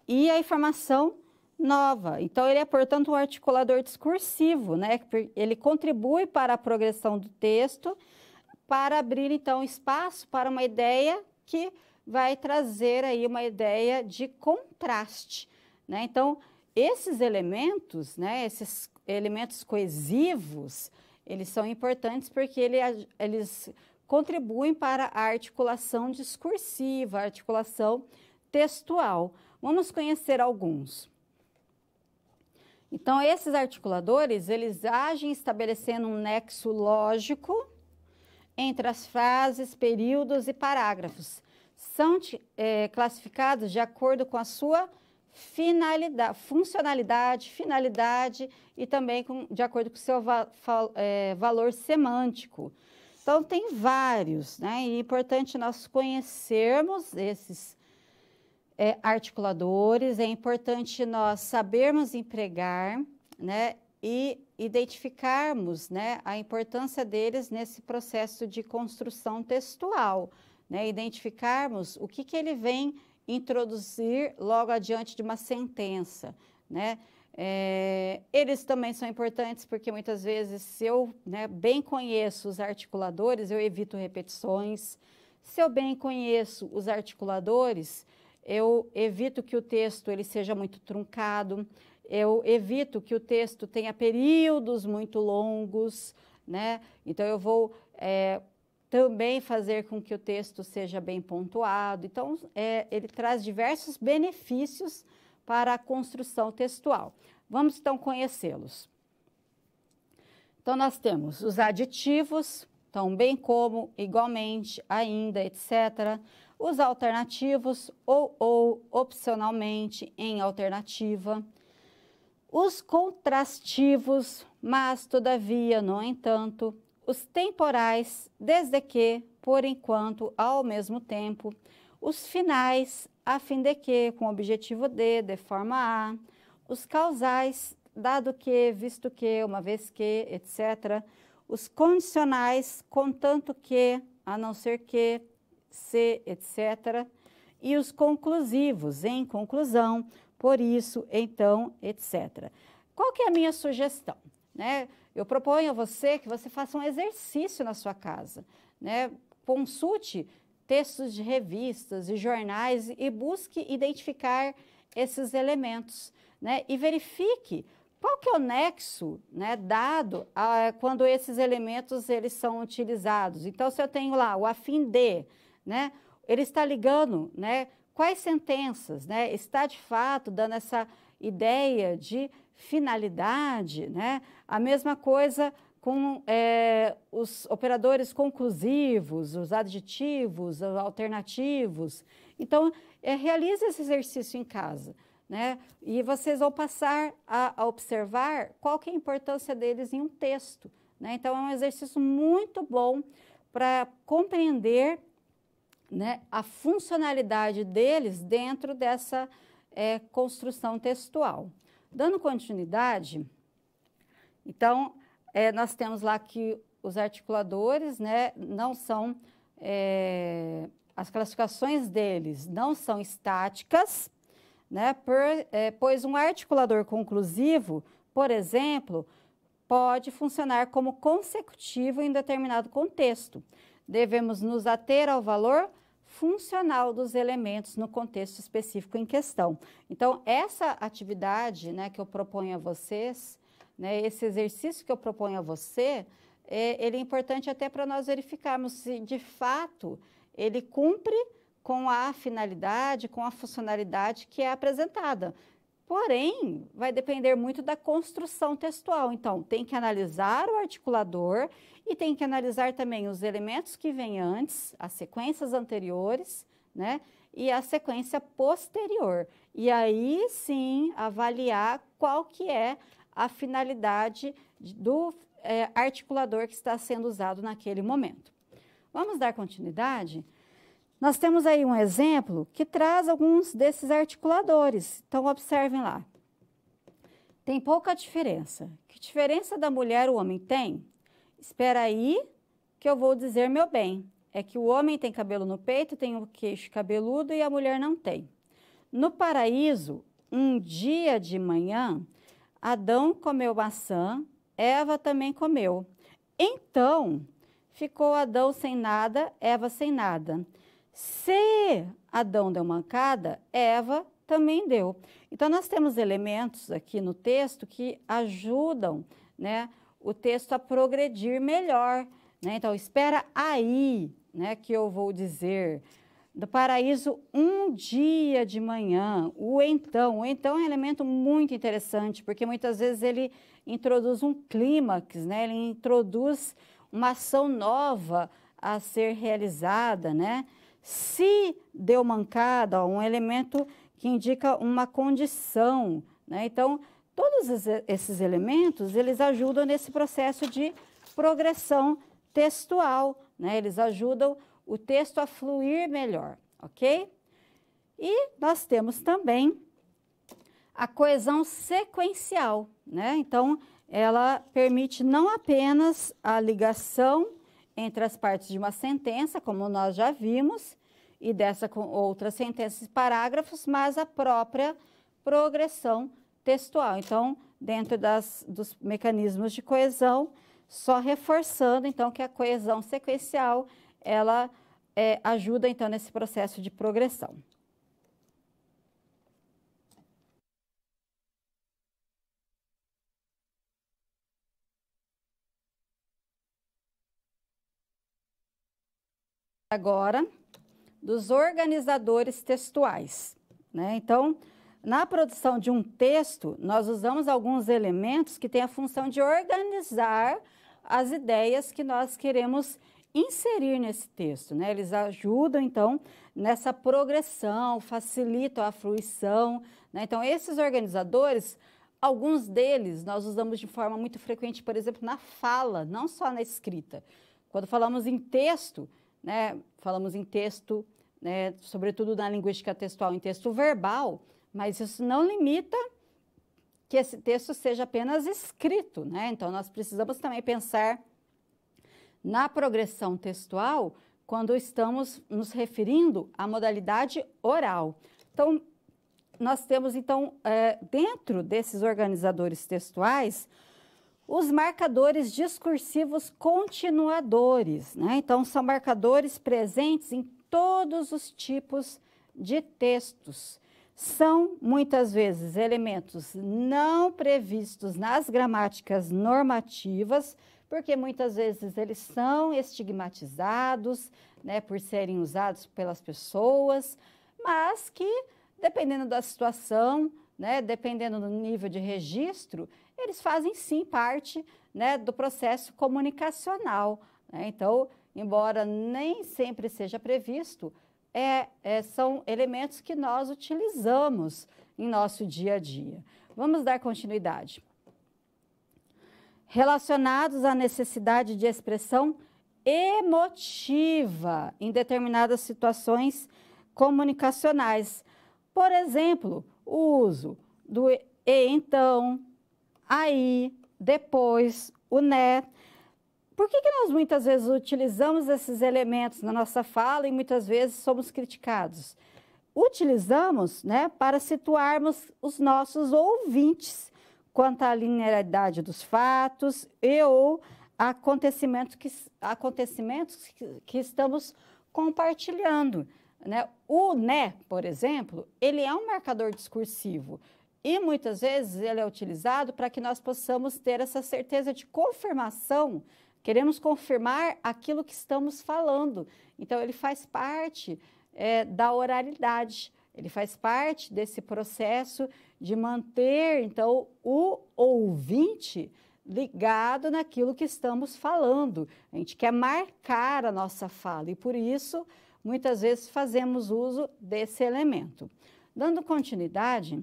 e a informação nova. Então, ele é, portanto, um articulador discursivo, né? Ele contribui para a progressão do texto, para abrir, então, espaço para uma ideia que vai trazer aí uma ideia de contraste, né? Então, esses elementos, né, esses elementos coesivos, eles são importantes porque eles contribuem para a articulação discursiva, a articulação textual. Vamos conhecer alguns. Então, esses articuladores, eles agem estabelecendo um nexo lógico entre as frases, períodos e parágrafos. São classificados de acordo com a sua funcionalidade, finalidade e também de acordo com o seu valor semântico. Então, tem vários, né? E é importante nós conhecermos esses articuladores, é importante nós sabermos empregar, né, e identificarmos, né, a importância deles nesse processo de construção textual, né, identificarmos o que ele vem introduzir logo adiante de uma sentença, né. Eles também são importantes porque muitas vezes, se eu, né, bem conheço os articuladores, eu evito repetições. Se eu bem conheço os articuladores, eu evito que o texto ele seja muito truncado, eu evito que o texto tenha períodos muito longos, né? Então, eu vou também fazer com que o texto seja bem pontuado. Então, ele traz diversos benefícios para a construção textual. Vamos, então, conhecê-los. Então, nós temos os aditivos, então, bem como, igualmente, ainda, etc., os alternativos ou opcionalmente em alternativa, os contrastivos, mas todavia, no entanto, os temporais, desde que, por enquanto, ao mesmo tempo, os finais, a fim de que, com objetivo de forma a, os causais, dado que, visto que, uma vez que, etc., os condicionais, contanto que, a não ser que, se, etc., e os conclusivos, em conclusão, por isso, então, etc. Qual que é a minha sugestão? Né? Eu proponho a você que você faça um exercício na sua casa, né? Consulte textos de revistas e jornais e busque identificar esses elementos, né? E verifique qual que é o nexo, né, dado quando esses elementos eles são utilizados. Então, se eu tenho lá o afim de, né, ele está ligando, né, quais sentenças, né, está de fato dando essa ideia de finalidade, né? A mesma coisa com os operadores conclusivos, os adjetivos, os alternativos. Então, realize esse exercício em casa, né? E vocês vão passar a observar qual que é a importância deles em um texto, né? Então, é um exercício muito bom para compreender, né, a funcionalidade deles dentro dessa construção textual. Dando continuidade, então, nós temos lá que os articuladores, né, não são, as classificações deles não são estáticas, né, pois um articulador conclusivo, por exemplo, pode funcionar como consecutivo em determinado contexto. Devemos nos ater ao valor funcional dos elementos no contexto específico em questão. Então, essa atividade, né, que eu proponho a vocês, né, esse exercício que eu proponho a você, ele é importante até para nós verificarmos se, de fato, ele cumpre com a finalidade, com a funcionalidade que é apresentada. Porém, vai depender muito da construção textual. Então, tem que analisar o articulador e tem que analisar também os elementos que vêm antes, as sequências anteriores, né, e a sequência posterior. E aí, sim, avaliar qual que é a finalidade do articulador que está sendo usado naquele momento. Vamos dar continuidade? Nós temos aí um exemplo que traz alguns desses articuladores. Então, observem lá. Tem pouca diferença. Que diferença da mulher o homem tem? Espera aí que eu vou dizer meu bem. É que o homem tem cabelo no peito, tem o queixo cabeludo e a mulher não tem. No paraíso, um dia de manhã, Adão comeu maçã, Eva também comeu. Então, ficou Adão sem nada, Eva sem nada. Se Adão deu mancada, Eva também deu. Então, nós temos elementos aqui no texto que ajudam, né, o texto a progredir melhor, né? Então, espera aí, né, que eu vou dizer. Do paraíso, um dia de manhã, o então. O então é um elemento muito interessante, porque muitas vezes ele introduz um clímax, né? Ele introduz uma ação nova a ser realizada, né? Se deu mancada, um elemento que indica uma condição, né? Então, todos esses elementos, eles ajudam nesse processo de progressão textual, né? Eles ajudam o texto a fluir melhor, ok? E nós temos também a coesão sequencial, né? Então, ela permite não apenas a ligação entre as partes de uma sentença, como nós já vimos, e dessa com outras sentenças e parágrafos, mas a própria progressão textual. Então, dentro dos mecanismos de coesão, só reforçando, então, que a coesão sequencial, ela ajuda, então, nesse processo de progressão. Agora, dos organizadores textuais, né? Então, na produção de um texto, nós usamos alguns elementos que têm a função de organizar as ideias que nós queremos inserir nesse texto, né? Eles ajudam, então, nessa progressão, facilitam a fruição, né? Então, esses organizadores, alguns deles nós usamos de forma muito frequente, por exemplo, na fala, não só na escrita. Quando falamos em texto, né? Falamos em texto, né? Sobretudo na linguística textual, em texto verbal, mas isso não limita que esse texto seja apenas escrito, né? Então, nós precisamos também pensar na progressão textual quando estamos nos referindo à modalidade oral. Então, nós temos, então, dentro desses organizadores textuais, os marcadores discursivos continuadores, né? Então, são marcadores presentes em todos os tipos de textos. São, muitas vezes, elementos não previstos nas gramáticas normativas, porque muitas vezes eles são estigmatizados, né, por serem usados pelas pessoas, mas que, dependendo da situação, né, dependendo do nível de registro, eles fazem sim parte, né, do processo comunicacional, né? Então, embora nem sempre seja previsto, são elementos que nós utilizamos em nosso dia a dia. Vamos dar continuidade. Relacionados à necessidade de expressão emotiva em determinadas situações comunicacionais. Por exemplo, o uso do e então, aí, depois, o né. Por que nós muitas vezes utilizamos esses elementos na nossa fala e muitas vezes somos criticados? Utilizamos, né, para situarmos os nossos ouvintes quanto à linearidade dos fatos e ou acontecimentos que estamos compartilhando, né? O né, por exemplo, ele é um marcador discursivo e muitas vezes ele é utilizado para que nós possamos ter essa certeza de confirmação. Queremos confirmar aquilo que estamos falando. Então, ele faz parte da oralidade, ele faz parte desse processo de manter, então, o ouvinte ligado naquilo que estamos falando. A gente quer marcar a nossa fala e, por isso, muitas vezes fazemos uso desse elemento. Dando continuidade,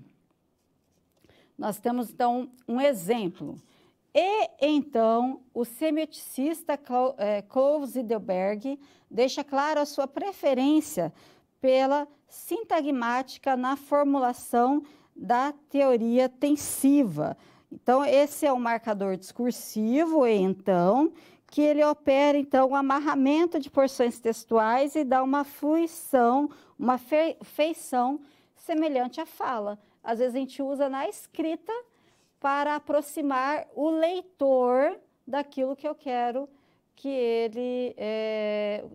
nós temos, então, um exemplo. E, então, o semioticista Clovis Heidelberg deixa claro a sua preferência pela sintagmática na formulação da teoria tensiva. Então, esse é um marcador discursivo, e então, que ele opera, então, o amarramento de porções textuais e dá uma fluição, uma feição semelhante à fala. Às vezes, a gente usa na escrita para aproximar o leitor daquilo que eu quero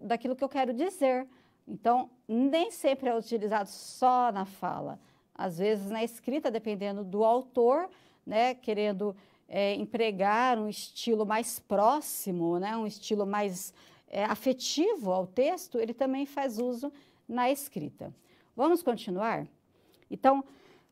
daquilo que eu quero dizer. Então, nem sempre é utilizado só na fala. Às vezes, na escrita, dependendo do autor, né, querendo empregar um estilo mais próximo, né, um estilo mais afetivo ao texto, ele também faz uso na escrita. Vamos continuar? Então,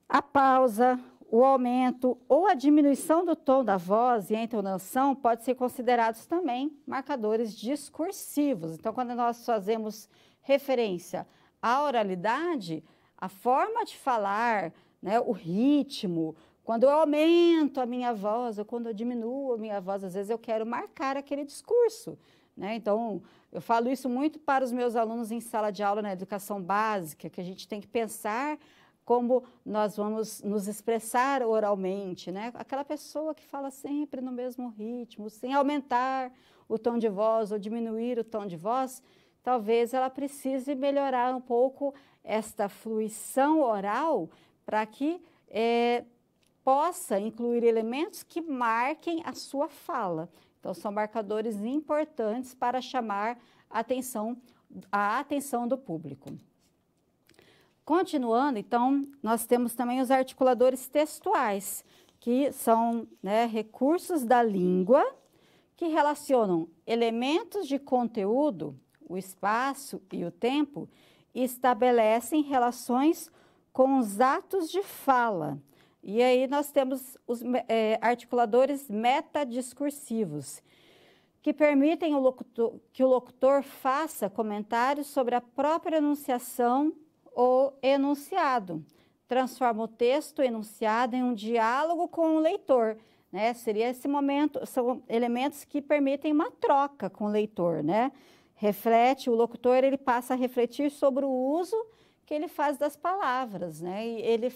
a pausa, o aumento ou a diminuição do tom da voz e a entonação pode ser considerados também marcadores discursivos. Então, quando nós fazemos referência à oralidade, a forma de falar, né, o ritmo, quando eu aumento a minha voz ou quando eu diminuo a minha voz, às vezes eu quero marcar aquele discurso, né? Então, eu falo isso muito para os meus alunos em sala de aula na educação básica, que a gente tem que pensar como nós vamos nos expressar oralmente, né? Aquela pessoa que fala sempre no mesmo ritmo, sem aumentar o tom de voz ou diminuir o tom de voz, talvez ela precise melhorar um pouco esta fluição oral para que possa incluir elementos que marquem a sua fala. Então, são marcadores importantes para chamar a atenção do público. Continuando, então, nós temos também os articuladores textuais, que são, né, recursos da língua que relacionam elementos de conteúdo, o espaço e o tempo, e estabelecem relações com os atos de fala. E aí nós temos os articuladores metadiscursivos, que permitem que o locutor faça comentários sobre a própria enunciação ou enunciado. Transforma o texto enunciado em um diálogo com o leitor, né? Seria esse momento, são elementos que permitem uma troca com o leitor, né? O locutor ele passa a refletir sobre o uso que ele faz das palavras, né? E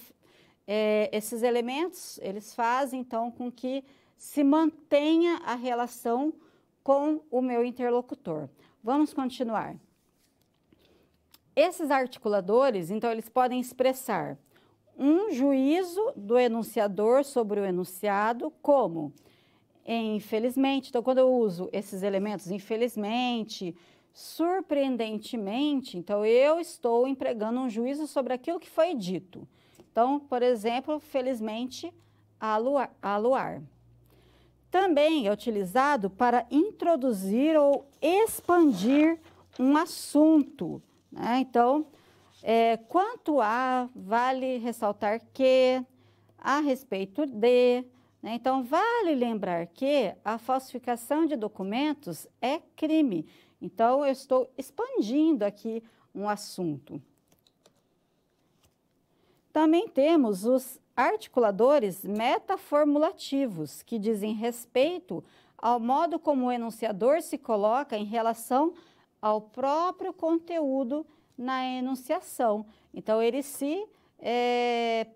esses elementos, eles fazem, então, com que se mantenha a relação com o meu interlocutor. Vamos continuar. Esses articuladores, então, eles podem expressar um juízo do enunciador sobre o enunciado, como infelizmente. Então, quando eu uso esses elementos, infelizmente, surpreendentemente, então eu estou empregando um juízo sobre aquilo que foi dito. Então, por exemplo, felizmente, há luar. Também é utilizado para introduzir ou expandir um assunto, né? Então, quanto a, vale ressaltar que, a respeito de, né? Então, vale lembrar que a falsificação de documentos é crime. Então, eu estou expandindo aqui um assunto. Também temos os articuladores metaformulativos, que dizem respeito ao modo como o enunciador se coloca em relação ao próprio conteúdo na enunciação. Então, ele se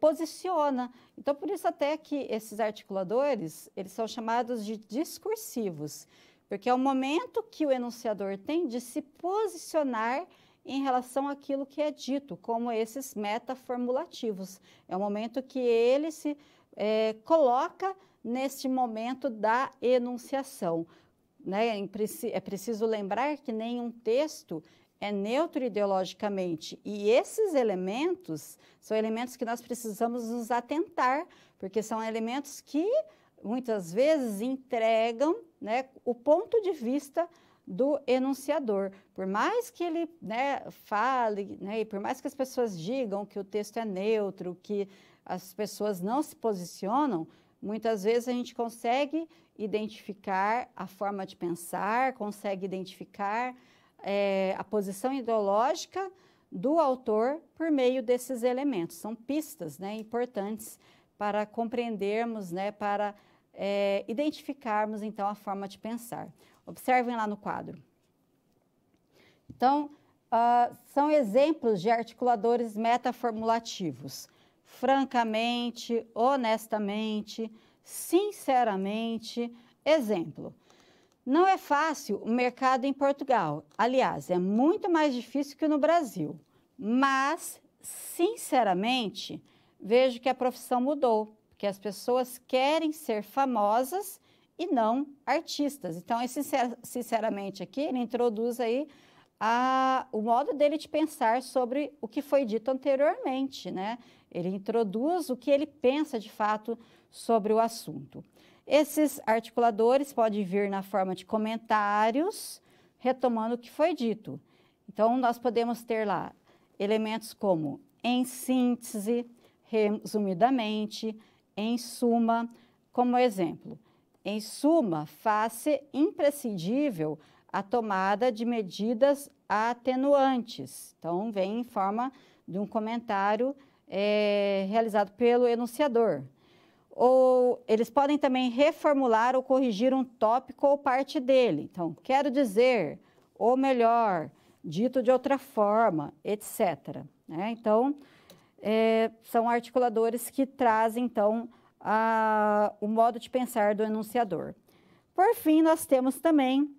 posiciona. Então, por isso até que esses articuladores, eles são chamados de discursivos, porque é o momento que o enunciador tem de se posicionar em relação àquilo que é dito, como esses metaformulativos. É o momento que ele se coloca neste momento da enunciação, né? É preciso lembrar que nenhum texto é neutro ideologicamente, e esses elementos são elementos que nós precisamos nos atentar, porque são elementos que muitas vezes entregam, né, o ponto de vista do enunciador. Por mais que ele, né, fale, né, e por mais que as pessoas digam que o texto é neutro, que as pessoas não se posicionam, muitas vezes a gente consegue identificar a forma de pensar, consegue identificar a posição ideológica do autor por meio desses elementos. São pistas, né, importantes para compreendermos, né, para identificarmos, então, a forma de pensar. Observem lá no quadro. Então, são exemplos de articuladores metaformulativos. Francamente, honestamente, sinceramente. Exemplo. Não é fácil o mercado em Portugal. Aliás, é muito mais difícil que no Brasil. Mas, sinceramente, vejo que a profissão mudou, porque as pessoas querem ser famosas e não artistas. Então, sinceramente, aqui, ele introduz aí o modo dele de pensar sobre o que foi dito anteriormente, né? Ele introduz o que ele pensa, de fato, sobre o assunto. Esses articuladores podem vir na forma de comentários, retomando o que foi dito. Então, nós podemos ter lá elementos como em síntese, resumidamente, em suma, como exemplo. Em suma, faz-se imprescindível a tomada de medidas atenuantes. Então, vem em forma de um comentário realizado pelo enunciador. Ou eles podem também reformular ou corrigir um tópico ou parte dele. Então, quero dizer, ou melhor, dito de outra forma, etc. Né? Então, são articuladores que trazem, então, o modo de pensar do enunciador. Por fim, nós temos também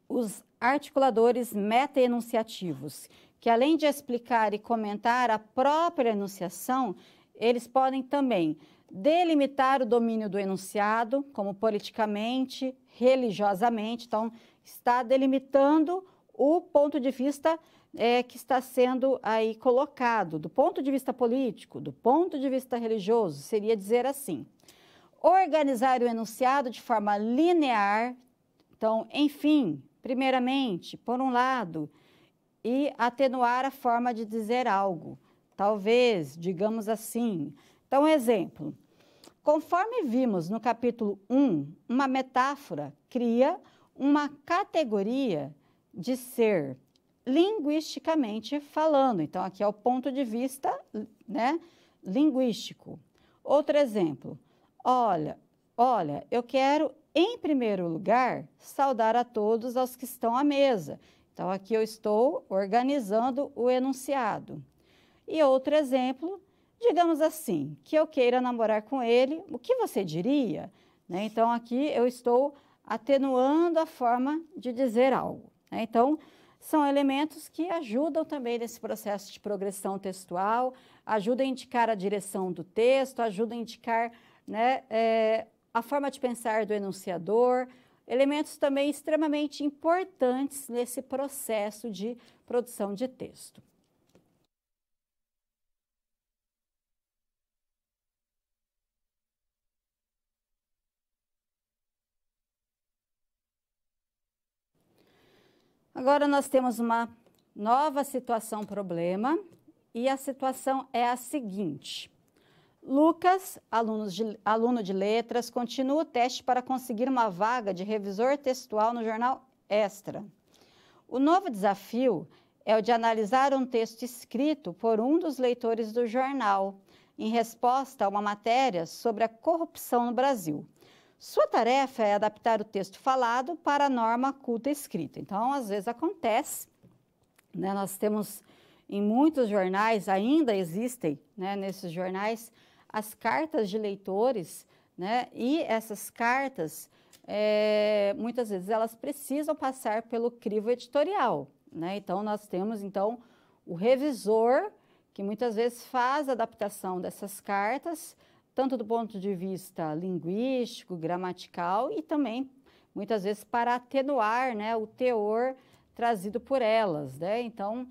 os articuladores meta-enunciativos, que além de explicar e comentar a própria enunciação, eles podem também delimitar o domínio do enunciado, como politicamente, religiosamente. Então, está delimitando o ponto de vista que está sendo aí colocado, do ponto de vista político, do ponto de vista religioso, seria dizer assim: organizar o enunciado de forma linear. Então, enfim, primeiramente, por um lado, e atenuar a forma de dizer algo. Talvez, digamos assim. Então, exemplo. Conforme vimos no capítulo 1, uma metáfora cria uma categoria de ser linguisticamente falando. Então, aqui é o ponto de vista, né, linguístico. Outro exemplo. Olha, eu quero, em primeiro lugar, saudar a todos aos que estão à mesa. Então, aqui eu estou organizando o enunciado. E outro exemplo, digamos assim, que eu queira namorar com ele, o que você diria? Né? Então, aqui eu estou atenuando a forma de dizer algo. Né? Então, são elementos que ajudam também nesse processo de progressão textual, ajudam a indicar a direção do texto, ajudam a indicar, né, a forma de pensar do enunciador, elementos também extremamente importantes nesse processo de produção de texto. Agora nós temos uma nova situação problema e a situação é a seguinte. Lucas, aluno de letras, continua o teste para conseguir uma vaga de revisor textual no jornal Extra. O novo desafio é o de analisar um texto escrito por um dos leitores do jornal, em resposta a uma matéria sobre a corrupção no Brasil. Sua tarefa é adaptar o texto falado para a norma culta escrita. Então, às vezes acontece, né? Nós temos em muitos jornais, ainda existem, né, nesses jornais, as cartas de leitores, né? E essas cartas, muitas vezes, elas precisam passar pelo crivo editorial, né? Então, nós temos, então, o revisor, que muitas vezes faz a adaptação dessas cartas, tanto do ponto de vista linguístico, gramatical e também, muitas vezes, para atenuar, né, o teor trazido por elas, né? Então,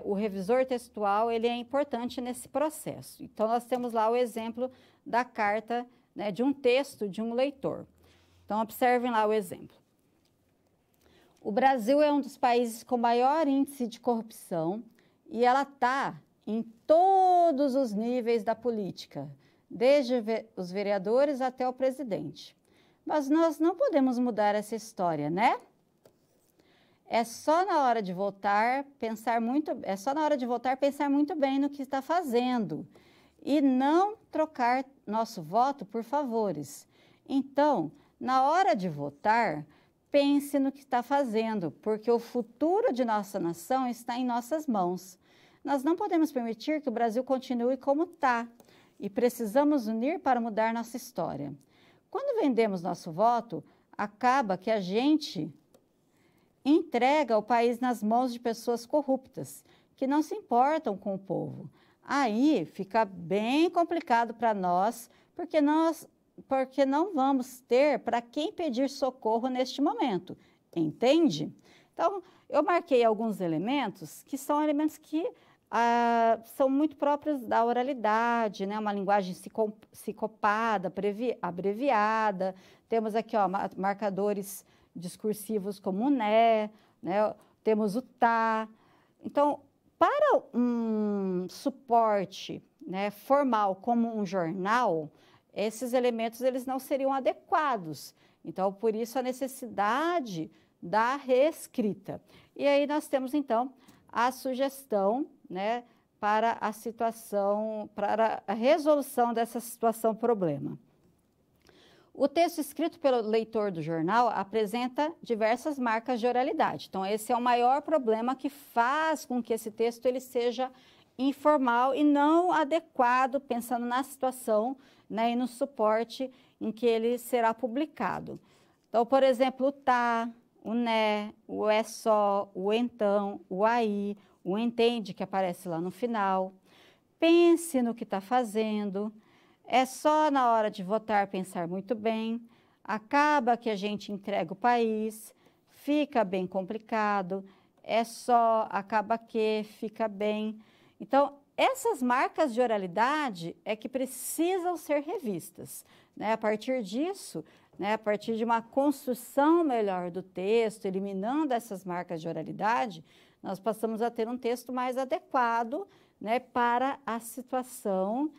o revisor textual, ele é importante nesse processo. Então, nós temos lá o exemplo da carta, né, de um texto de um leitor. Então, observem lá o exemplo. O Brasil é um dos países com maior índice de corrupção e ela está em todos os níveis da política, desde os vereadores até o presidente. Mas nós não podemos mudar essa história, né? É só na hora de votar pensar muito bem no que está fazendo e não trocar nosso voto por favores. Então, na hora de votar, pense no que está fazendo, porque o futuro de nossa nação está em nossas mãos. Nós não podemos permitir que o Brasil continue como está e precisamos unir para mudar nossa história. Quando vendemos nosso voto, acaba que a gente entrega o país nas mãos de pessoas corruptas, que não se importam com o povo. Aí fica bem complicado para nós, porque não vamos ter para quem pedir socorro neste momento, entende? Então, eu marquei alguns elementos que são elementos que são muito próprios da oralidade, né? Uma linguagem sicopada, abreviada. Temos aqui, ó, marcadores discursivos como o né? Temos o tá. Então, para um suporte, né, formal como um jornal, esses elementos eles não seriam adequados. Então, por isso a necessidade da reescrita. E aí nós temos, então, a sugestão, né, para a situação, para a resolução dessa situação problema. O texto escrito pelo leitor do jornal apresenta diversas marcas de oralidade. Então, esse é o maior problema que faz com que esse texto ele seja informal e não adequado, pensando na situação, né, e no suporte em que ele será publicado. Então, por exemplo, o tá, o né, o é só, o então, o aí, o entende, que aparece lá no final. Pense no que está fazendo. É só na hora de votar pensar muito bem. Acaba que a gente entrega o país. Fica bem complicado. É só, acaba que, fica bem. Então, essas marcas de oralidade é que precisam ser revistas, né? A partir disso, né, a partir de uma construção melhor do texto, eliminando essas marcas de oralidade, nós passamos a ter um texto mais adequado, né, para a situação,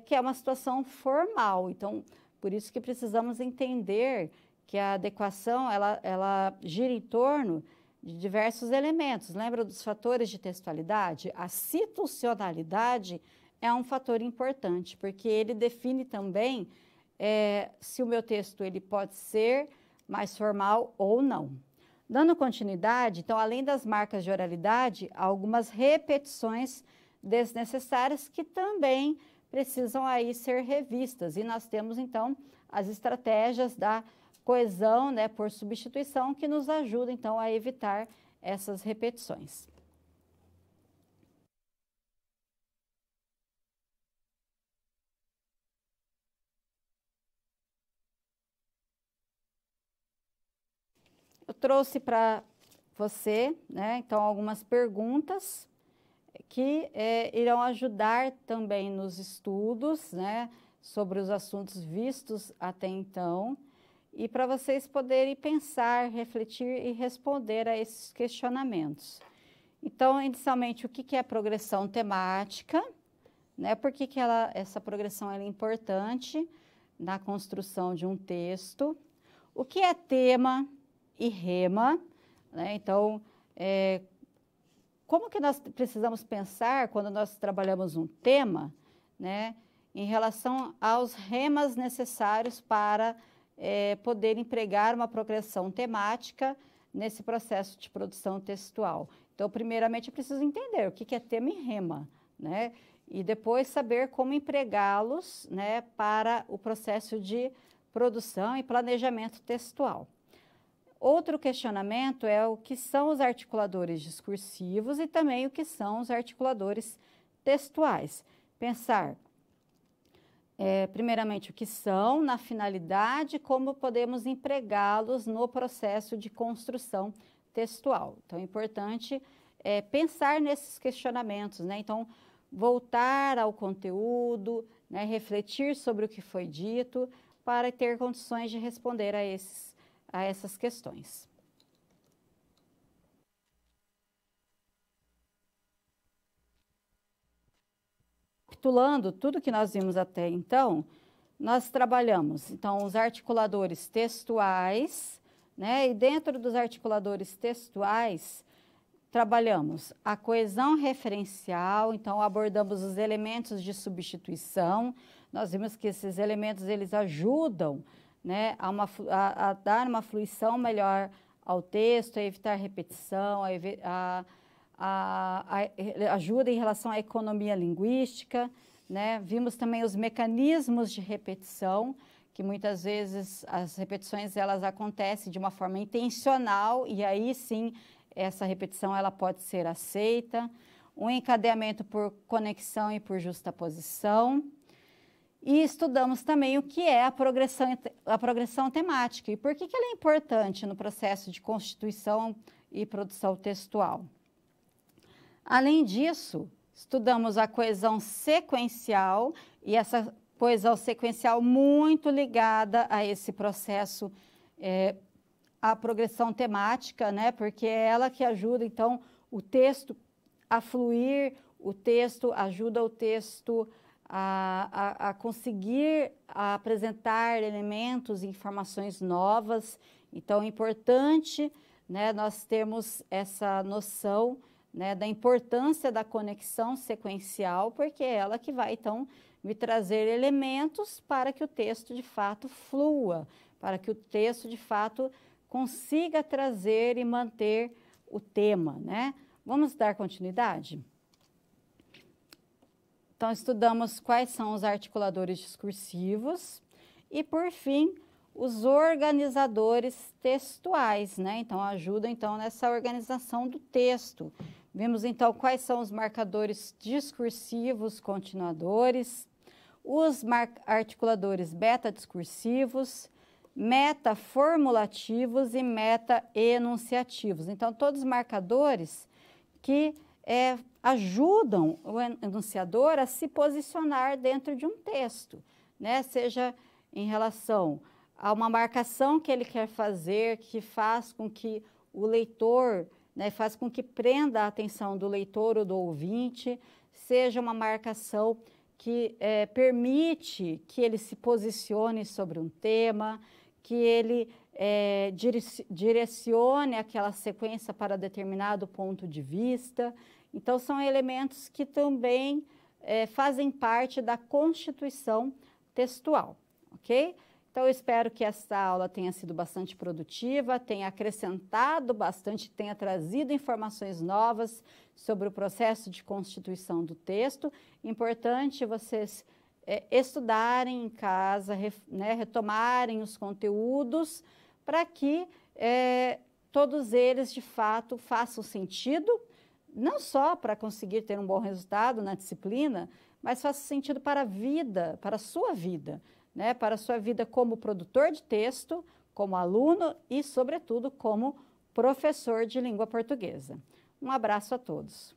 que é uma situação formal. Então, por isso que precisamos entender que a adequação, ela gira em torno de diversos elementos. Lembra dos fatores de textualidade? A situacionalidade é um fator importante, porque ele define também se o meu texto ele pode ser mais formal ou não. Dando continuidade, então, além das marcas de oralidade, há algumas repetições desnecessárias que também precisam aí ser revistas. E nós temos, então, as estratégias da coesão, né, por substituição, que nos ajuda, então, a evitar essas repetições. eu trouxe para você, né, então, algumas perguntas que irão ajudar também nos estudos, né, sobre os assuntos vistos até então, e para vocês poderem pensar, refletir e responder a esses questionamentos. Então, inicialmente, o que é progressão temática, né? Por que essa progressão é importante na construção de um texto? O que é tema e rema, né? Então, como que nós precisamos pensar quando nós trabalhamos um tema, né, em relação aos remas necessários para poder empregar uma progressão temática nesse processo de produção textual? Então, primeiramente, eu preciso entender o que é tema e rema, né? E depois saber como empregá-los, né, para o processo de produção e planejamento textual. Outro questionamento é o que são os articuladores discursivos e também o que são os articuladores textuais. Pensar, primeiramente, o que são, na finalidade, como podemos empregá-los no processo de construção textual. Então, é importante pensar nesses questionamentos, né? Então, voltar ao conteúdo, né, refletir sobre o que foi dito, para ter condições de responder a essas questões. Recapitulando tudo que nós vimos até então, nós trabalhamos, então, os articuladores textuais, né? E dentro dos articuladores textuais, trabalhamos a coesão referencial, então abordamos os elementos de substituição. Nós vimos que esses elementos, eles ajudam, né, a dar uma fluição melhor ao texto, a evitar repetição, ajuda em relação à economia linguística, né? Vimos também os mecanismos de repetição, que muitas vezes as repetições elas acontecem de uma forma intencional e aí sim essa repetição ela pode ser aceita. Um encadeamento por conexão e por justaposição. E estudamos também o que é a progressão temática e por que ela é importante no processo de constituição e produção textual. Além disso, estudamos a coesão sequencial e essa coesão sequencial muito ligada a esse processo, a progressão temática, né? Porque é ela que ajuda, então, o texto a fluir, o texto ajuda o texto a conseguir apresentar elementos e informações novas. Então, é importante, né, nós termos essa noção, né, da importância da conexão sequencial, porque é ela que vai, então, me trazer elementos para que o texto, de fato, flua, para que o texto, de fato, consiga trazer e manter o tema, né? Vamos dar continuidade? Então, estudamos quais são os articuladores discursivos e, por fim, os organizadores textuais, né? Então, ajudam, então, nessa organização do texto. Vimos, então, quais são os marcadores discursivos continuadores, os articuladores beta-discursivos, metaformulativos e meta-enunciativos. Então, todos os marcadores que ajudam o enunciador a se posicionar dentro de um texto, né? Seja em relação a uma marcação que ele quer fazer, que faz com que o leitor, né, faz com que prenda a atenção do leitor ou do ouvinte, seja uma marcação que permite que ele se posicione sobre um tema, que ele direcione aquela sequência para determinado ponto de vista. Então, são elementos que também fazem parte da constituição textual, ok? Então, eu espero que esta aula tenha sido bastante produtiva, tenha acrescentado bastante, tenha trazido informações novas sobre o processo de constituição do texto. Importante vocês estudarem em casa, né, retomarem os conteúdos, para que todos eles, de fato, façam sentido, não só para conseguir ter um bom resultado na disciplina, mas faça sentido para a vida, para a sua vida, né? Para a sua vida como produtor de texto, como aluno e, sobretudo, como professor de língua portuguesa. Um abraço a todos.